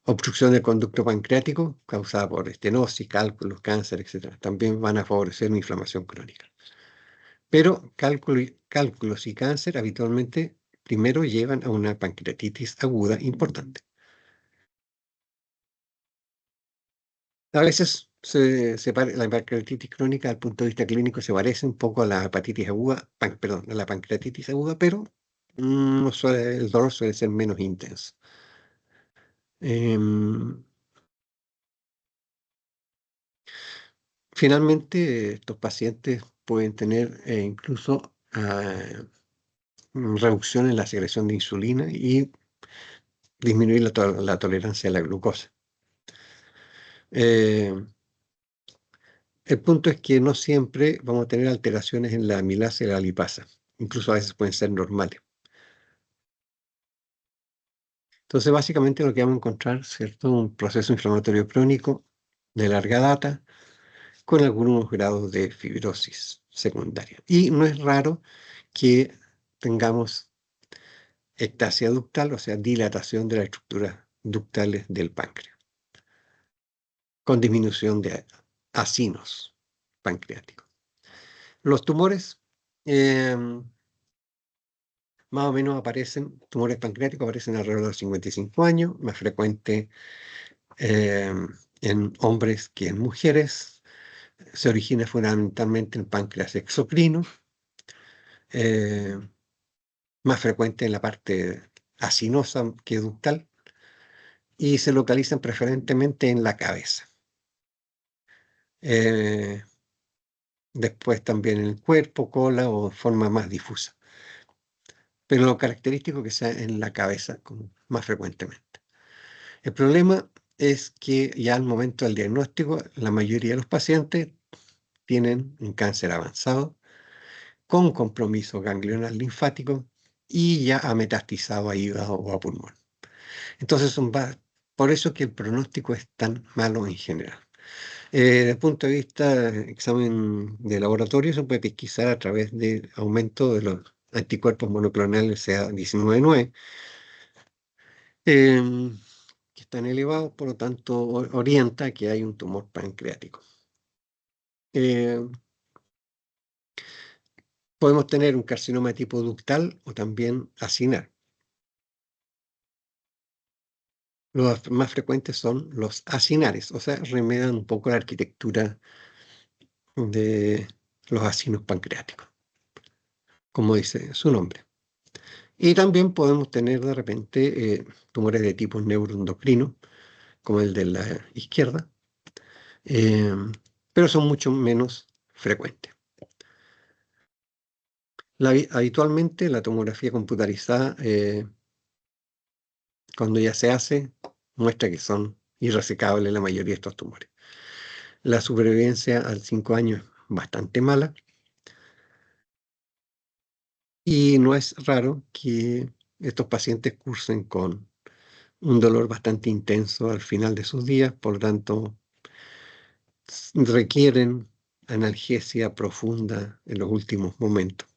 obstrucción del conducto pancreático causada por estenosis, cálculos, cáncer, etc. También van a favorecer una inflamación crónica. Pero cálculos y cáncer habitualmente primero llevan a una pancreatitis aguda importante. A veces La pancreatitis crónica, desde el punto de vista clínico, se parece un poco a la hepatitis aguda, perdón, a la pancreatitis aguda, pero el dolor suele ser menos intenso. Finalmente, estos pacientes pueden tener incluso reducción en la secreción de insulina y disminuir la tolerancia a la glucosa. El punto es que no siempre vamos a tener alteraciones en la amilasa y la lipasa. Incluso a veces pueden ser normales. Entonces, básicamente lo que vamos a encontrar, ¿cierto? Un proceso inflamatorio crónico de larga data con algunos grados de fibrosis secundaria. Y no es raro que tengamos ectasia ductal, o sea, dilatación de las estructuras ductales del páncreas, con disminución de acinos pancreáticos. Los tumores, más o menos tumores pancreáticos aparecen alrededor de los 55 años, más frecuente en hombres que en mujeres. Se origina fundamentalmente en páncreas exocrino, más frecuente en la parte acinosa que ductal, y se localizan preferentemente en la cabeza. Después también en el cuerpo, cola o forma más difusa. Pero lo característico es que sea en la cabeza más frecuentemente. El problema es que ya al momento del diagnóstico, la mayoría de los pacientes tienen un cáncer avanzado, con compromiso ganglional linfático y ya ha metastizado a hígado o a pulmón. Entonces, por eso que el pronóstico es tan malo en general. Desde el punto de vista de examen de laboratorio, se puede pesquisar a través del aumento de los anticuerpos monoclonales CA19-9, que están elevados, por lo tanto, orienta que hay un tumor pancreático. Podemos tener un carcinoma tipo ductal o también acinar. Los más frecuentes son los acinares, o sea, remedan un poco la arquitectura de los acinos pancreáticos, como dice su nombre. Y también podemos tener de repente tumores de tipo neuroendocrino, como el de la izquierda, pero son mucho menos frecuentes. Habitualmente la tomografía computarizada, cuando ya se hace, muestra que son irresecables la mayoría de estos tumores. La supervivencia al 5 años es bastante mala y no es raro que estos pacientes cursen con un dolor bastante intenso al final de sus días, por lo tanto requieren analgesia profunda en los últimos momentos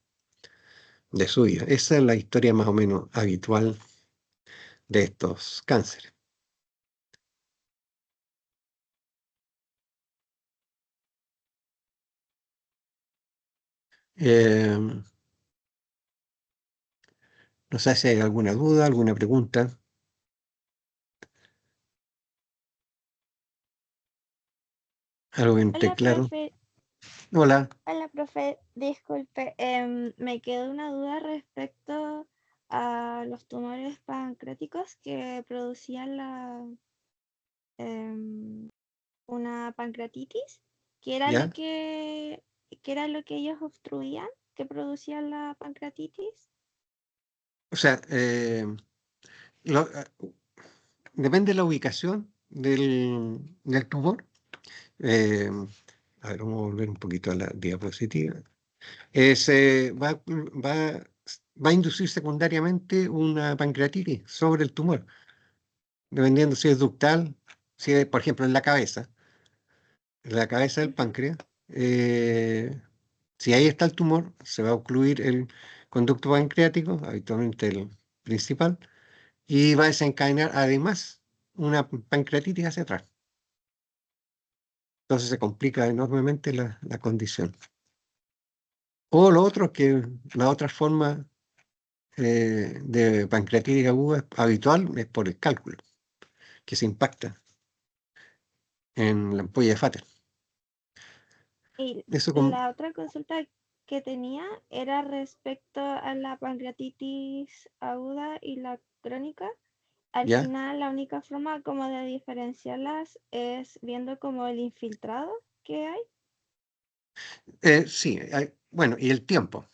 de su vida. Esa es la historia más o menos habitual de estos cánceres. No sé si hay alguna duda, alguna pregunta. Algo que no esté Hola, claro. profe. Hola. Hola, profe. Disculpe, me quedó una duda respecto a los tumores pancreáticos que producían una pancreatitis, que era ¿Ya? que era lo que ellos obstruían, que producían la pancreatitis. O sea, depende de la ubicación del tumor. Eh, a ver, vamos a volver un poquito a la diapositiva. Va a inducir secundariamente una pancreatitis sobre el tumor, dependiendo si es ductal, si es, por ejemplo, en la cabeza del Ujú. páncreas. Si ahí está el tumor, se va a ocluir el conducto pancreático, habitualmente el principal, y va a desencadenar además una pancreatitis hacia atrás. Entonces se complica enormemente la condición. O lo otro, que la otra forma de pancreatitis aguda habitual es por el cálculo, que se impacta en la ampolla de Vater. Y Eso como, la otra consulta que tenía era respecto a la pancreatitis aguda y la crónica. Al ¿ya? final, la única forma como de diferenciarlas es viendo como el infiltrado que hay. Sí, bueno, y el tiempo.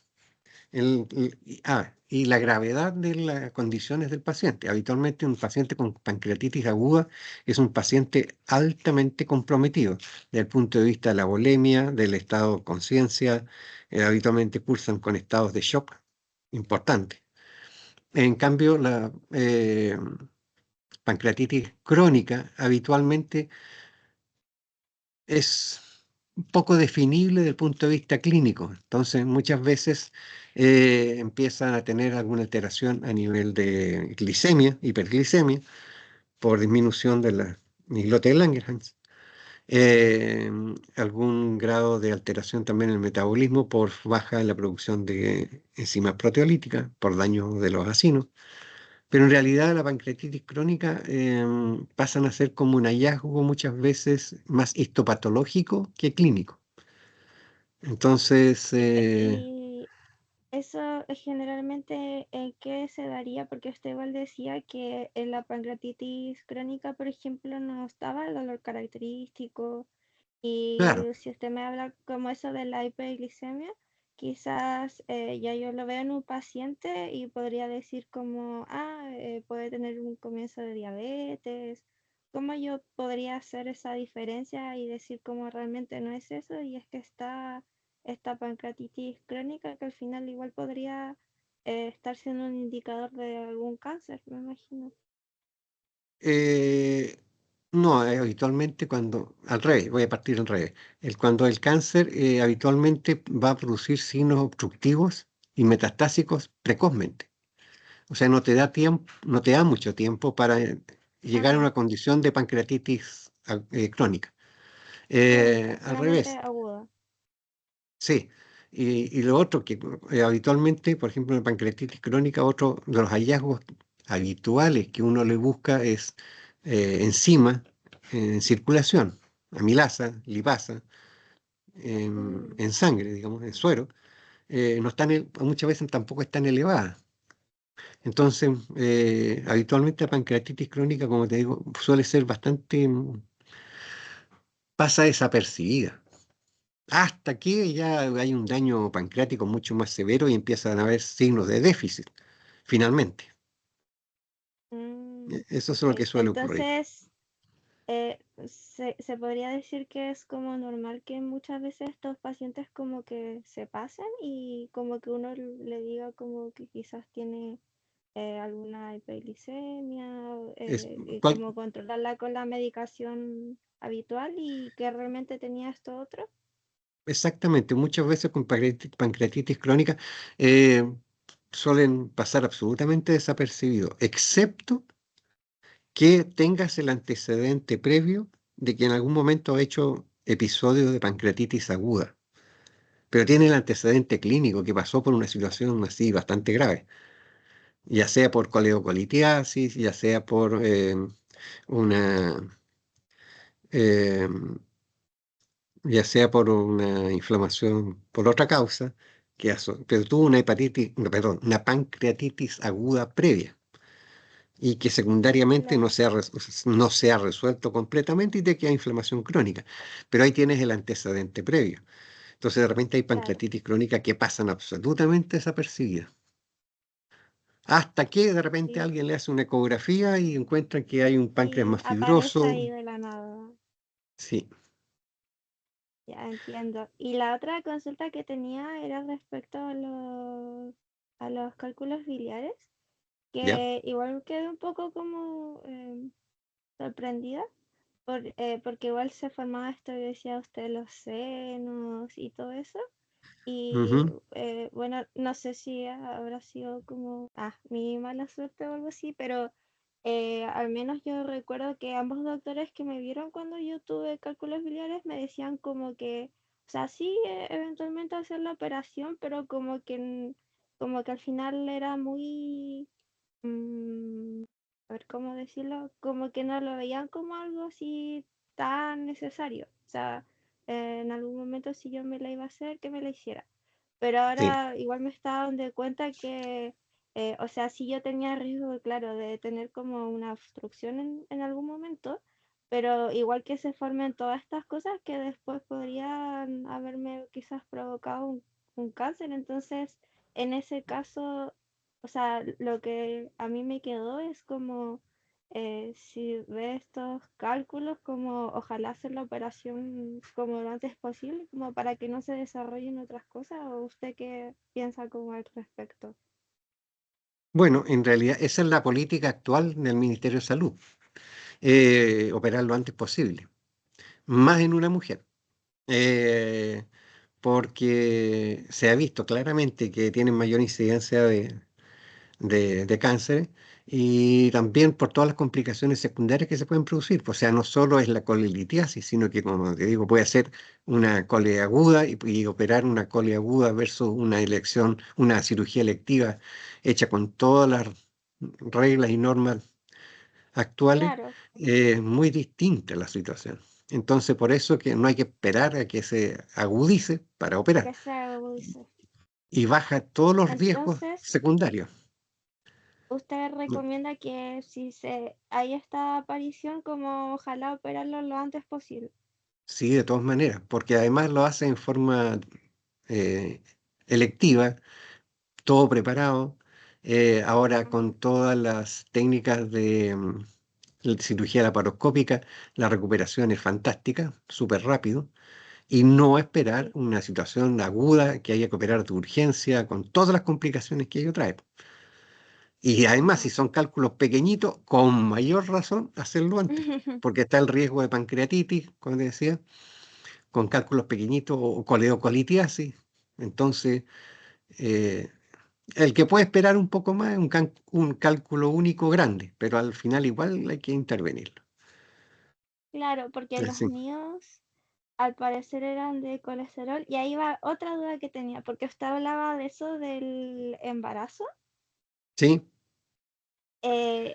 Y la gravedad de las condiciones del paciente. Habitualmente un paciente con pancreatitis aguda es un paciente altamente comprometido desde el punto de vista de la volemia, del estado de conciencia. Habitualmente cursan con estados de shock importantes. En cambio, la pancreatitis crónica habitualmente es un poco definible desde el punto de vista clínico. Entonces, muchas veces empiezan a tener alguna alteración a nivel de glicemia, hiperglicemia, por disminución de la islote de Langerhans. Eh, Algún grado de alteración también en el metabolismo por baja en la producción de enzimas proteolíticas, por daño de los acinos. Pero en realidad la pancreatitis crónica pasan a ser como un hallazgo muchas veces más histopatológico que clínico. Entonces, Y eso es generalmente en qué se daría, porque usted igual decía que en la pancreatitis crónica, por ejemplo, no estaba el dolor característico. Y claro, si usted me habla como eso de la hiperglicemia, quizás ya yo lo veo en un paciente y podría decir como, puede tener un comienzo de diabetes. ¿Cómo yo podría hacer esa diferencia y decir como realmente no es eso y es que está esta pancreatitis crónica que al final igual podría estar siendo un indicador de algún cáncer, me imagino? eh, no, habitualmente cuando, al revés, voy a partir al revés. Cuando el cáncer habitualmente va a producir signos obstructivos y metastásicos precozmente. O sea, no te da tiempo, no te da mucho tiempo para llegar a Ah, una condición de pancreatitis crónica. crónica, Al solamente revés, aguda. sí. Y lo otro que habitualmente, por ejemplo, en la pancreatitis crónica, otro de los hallazgos habituales que uno le busca es enzima en circulación, amilasa, lipasa, Mm. en sangre, digamos, en suero, no están, muchas veces tampoco están elevadas. Entonces, habitualmente la pancreatitis crónica, como te digo, suele ser bastante, pasa desapercibida. Hasta que ya hay un daño pancreático mucho más severo y empiezan a haber signos de déficit, finalmente. Mm, Eso es lo que ok. suele ocurrir. Entonces, se podría decir que es como normal que muchas veces estos pacientes como que se pasen y como que uno le diga como que quizás tiene alguna hiperglicemia Es, y cual- como controlarla con la medicación habitual y que realmente tenía esto otro. Exactamente, muchas veces con pancreatitis crónica eh, suelen pasar absolutamente desapercibidos, excepto que tengas el antecedente previo de que en algún momento ha hecho episodios de pancreatitis aguda, pero tiene el antecedente clínico que pasó por una situación así bastante grave, ya sea por coleocolitiasis, ya sea por una, eh, ya sea por una inflamación por otra causa, pero tuvo una hepatitis, no, perdón, una pancreatitis aguda previa y que secundariamente Claro, no se ha resuelto completamente y te queda inflamación crónica. Pero ahí tienes el antecedente previo. Entonces de repente hay claro. pancreatitis crónica que pasan absolutamente desapercibidas. Hasta que de repente Sí. alguien le hace una ecografía y encuentran que hay un páncreas Y más aparece fibroso. ahí de la nada. Sí. Ya entiendo. Y la otra consulta que tenía era respecto a los cálculos biliares, ¿Ya? que igual quedé un poco como sorprendida, porque igual se formaba esto que decía usted, los senos y todo eso. Y Ujú. bueno, no sé si habrá sido como, mi mala suerte o algo así, pero al menos yo recuerdo que ambos doctores que me vieron cuando yo tuve cálculos biliares me decían como que, o sea, sí, eventualmente hacer la operación, pero como que al final era muy, mm, a ver cómo decirlo, como que no lo veían como algo así tan necesario. O sea, en algún momento si yo me la iba a hacer, que me la hiciera. Pero Sí. ahora igual me estaba dando cuenta que, o sea, sí yo tenía riesgo, claro, de tener como una obstrucción en algún momento, pero igual que se formen todas estas cosas que después podrían haberme quizás provocado un cáncer. Entonces, en ese caso, o sea, lo que a mí me quedó es como si ve estos cálculos, como ojalá hacer la operación como lo antes posible, como para que no se desarrollen otras cosas, o usted qué piensa como al respecto. Bueno, en realidad esa es la política actual del Ministerio de Salud, operar lo antes posible, más en una mujer, eh, porque se ha visto claramente que tienen mayor incidencia de cáncer y también por todas las complicaciones secundarias que se pueden producir. O sea, no solo es la colelitiasis, sino que, como te digo, puede ser una cole aguda y operar una cole aguda versus una elección, una cirugía electiva hecha con todas las reglas y normas actuales, Claro, es muy distinta la situación. Entonces, por eso que no hay que esperar a que se agudice para operar que se agudice. y baja todos los riesgos Entonces, secundarios. usted recomienda que si se hay esta aparición, como ojalá operarlo lo antes posible. Sí, de todas maneras, porque además lo hace en forma eh, electiva, todo preparado. Ahora Ajá. con todas las técnicas de la cirugía laparoscópica, la recuperación es fantástica, súper rápido, y no esperar Sí. una situación aguda que haya que operar de urgencia con todas las complicaciones que ello trae. Y además, si Ajá. son cálculos pequeñitos, con mayor razón hacerlo antes, porque está el riesgo de pancreatitis, como te decía, con cálculos pequeñitos o coleocolitiasis. Entonces, eh, el que puede esperar un poco más es un cálculo único grande, pero al final igual hay que intervenirlo. Claro, porque los Así. míos al parecer eran de colesterol. Y ahí va otra duda que tenía, porque usted hablaba de eso del embarazo. Sí,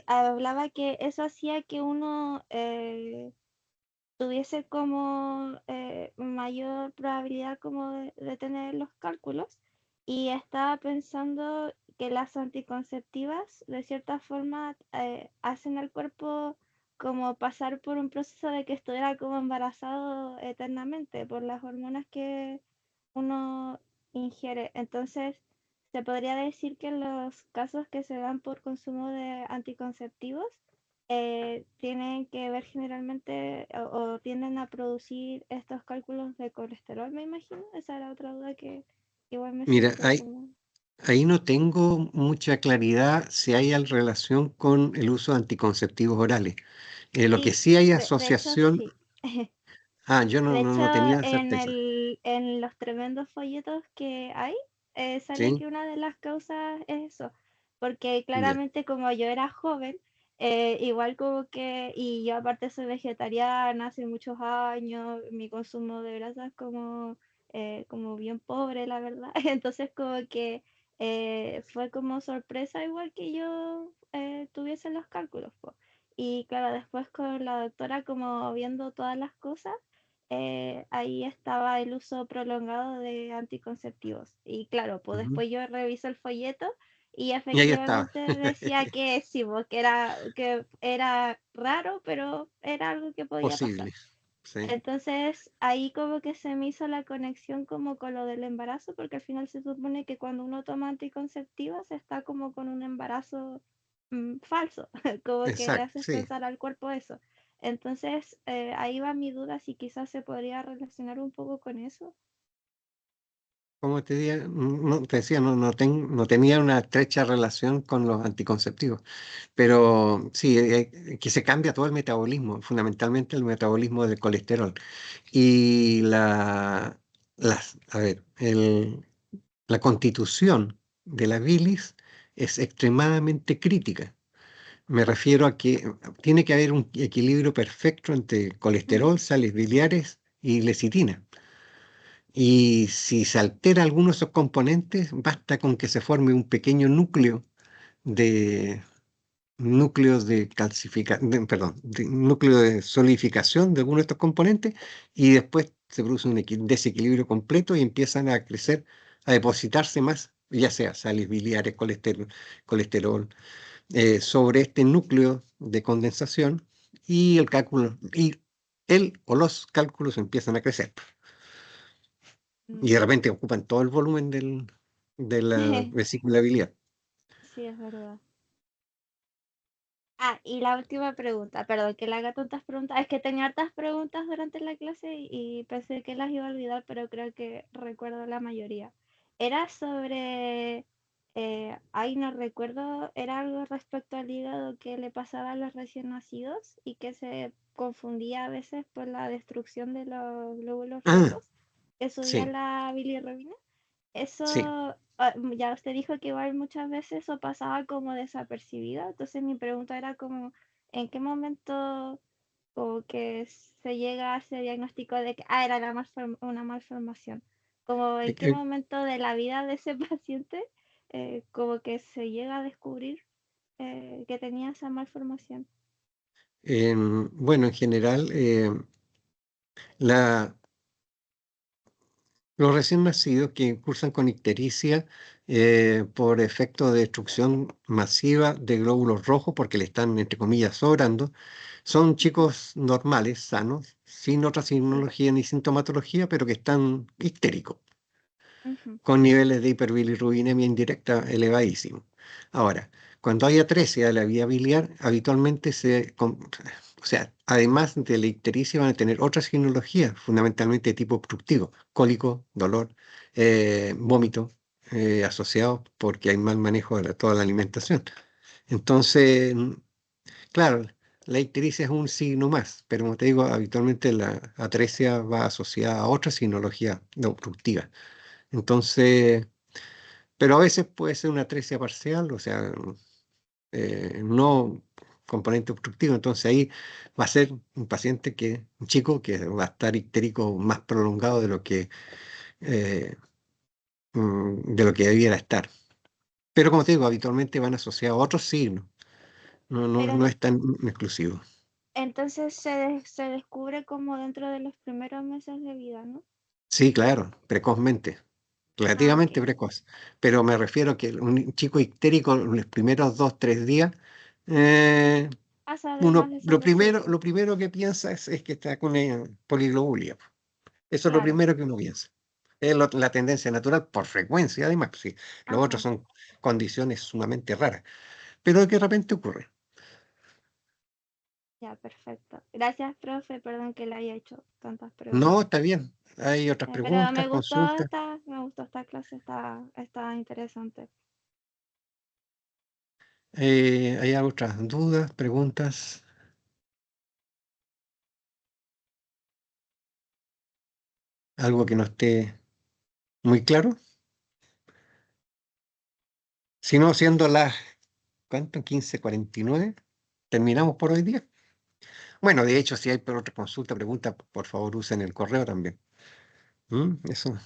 Hablaba que eso hacía que uno tuviese como mayor probabilidad como de tener los cálculos. Y estaba pensando que las anticonceptivas de cierta forma hacen al cuerpo como pasar por un proceso de que estuviera como embarazado eternamente por las hormonas que uno ingiere. Entonces, se podría decir que los casos que se dan por consumo de anticonceptivos tienen que ver generalmente o tienden a producir estos cálculos de colesterol, me imagino. Esa era otra duda que igual me mira, surgió como... ahí no tengo mucha claridad si hay relación con el uso de anticonceptivos orales. Lo que Sí, sí hay de hecho asociación, sí. yo De hecho, no tenía en certeza. en los tremendos folletos que hay, sale Sí, que una de las causas es eso, porque ya, claramente como yo era joven, igual como que, y yo aparte soy vegetariana hace muchos años, mi consumo de grasas como bien pobre, la verdad, entonces como que fue como sorpresa igual que yo tuviese los cálculos, po. Y claro, después con la doctora como viendo todas las cosas, ahí estaba el uso prolongado de anticonceptivos. Y claro, pues ujú. después yo reviso el folleto y Y ahí estaba, efectivamente decía que sí, pues, que era raro, pero era algo que podía pasar. posible. Sí. Entonces ahí como que se me hizo la conexión como con lo del embarazo, porque al final se supone que cuando uno toma anticonceptivos está como con un embarazo falso, como que le Exacto, haces sí. pensar al cuerpo eso. Entonces ahí va mi duda si quizás se podría relacionar un poco con eso. Como te decía, no tenía una estrecha relación con los anticonceptivos, pero sí, que se cambia todo el metabolismo, fundamentalmente el metabolismo del colesterol. Y a ver, la constitución de la bilis es extremadamente crítica. Me refiero a que tiene que haber un equilibrio perfecto entre colesterol, sales biliares y lecitina. Y si se altera alguno de esos componentes, basta con que se forme un pequeño de núcleo de calcificación, perdón, de núcleo de solidificación de alguno de estos componentes y después se produce un desequilibrio completo y empiezan a crecer, a depositarse más, ya sea sales biliares, colesterol, sobre este núcleo de condensación y el cálculo, y él o los cálculos empiezan a crecer y de Mm. repente ocupan todo el volumen de la vesícula biliar. Sí, es verdad. Ah, y la última pregunta, perdón que le haga tantas preguntas, es que tenía hartas preguntas durante la clase y pensé que las iba a olvidar, pero creo que recuerdo la mayoría. Era sobre, ay, no recuerdo, era algo respecto al hígado que le pasaba a los recién nacidos y que se confundía a veces por la destrucción de los glóbulos Ah, rojos, que subía sí, la bilirrubina. Eso, sí. ya usted dijo que igual muchas veces eso pasaba como desapercibido, entonces mi pregunta era como, ¿en qué momento como que se llega a ese diagnóstico de que era una malformación? Como Eh, en qué eh, momento de la vida de ese paciente como que se llega a descubrir que tenía esa malformación. bueno, en general, la, los recién nacidos que cursan con ictericia por efecto de destrucción masiva de glóbulos rojos, porque le están, entre comillas, sobrando, son Ujú. chicos normales, sanos, sin otra Sí. signología ni sintomatología, pero que están ictéricos, Ujú. con niveles de hiperbilirrubinemia indirecta elevadísimos. Ahora, cuando hay atresia de la vía biliar, habitualmente o sea, además de la ictericia van a tener otras sinologías, fundamentalmente de tipo obstructivo, cólico, dolor, vómito, asociados porque hay mal manejo de toda la alimentación. Entonces, claro, la ictericia es un signo más, pero como te digo, habitualmente la atresia va asociada a otra sinología no obstructiva. Entonces, pero a veces puede ser una atresia parcial, o sea, no componente obstructivo. Entonces ahí va a ser un chico que va a estar ictérico más prolongado eh, de lo que debiera estar. Pero como te digo, habitualmente van asociados a otros signos, Pero no es tan exclusivo. entonces se descubre como dentro de los primeros meses de vida, ¿no? Sí, claro, precozmente, Ah, relativamente ok. precoz. Pero me refiero a que un chico ictérico en los primeros 2, 3 días, eh, Pasa además desapercibido. lo primero que piensa es que está con poliglobulia. Eso es lo Claro. primero que uno piensa. Es la tendencia natural por frecuencia, además. Pues sí, los otros Ajá. son condiciones sumamente raras, pero que de repente ocurre. Ya, perfecto. Gracias, profe. Perdón que le haya hecho tantas No, preguntas. está bien. Hay otras Pero preguntas, consultas. me gustó esta clase, está interesante. ¿Hay otras dudas, preguntas? ¿Algo que no esté muy claro? Si no, siendo las, ¿cuánto? 15:49, terminamos por hoy día. Bueno, de hecho, si hay por otra consulta, pregunta, por favor usen el correo también. ¿Mm? Eso.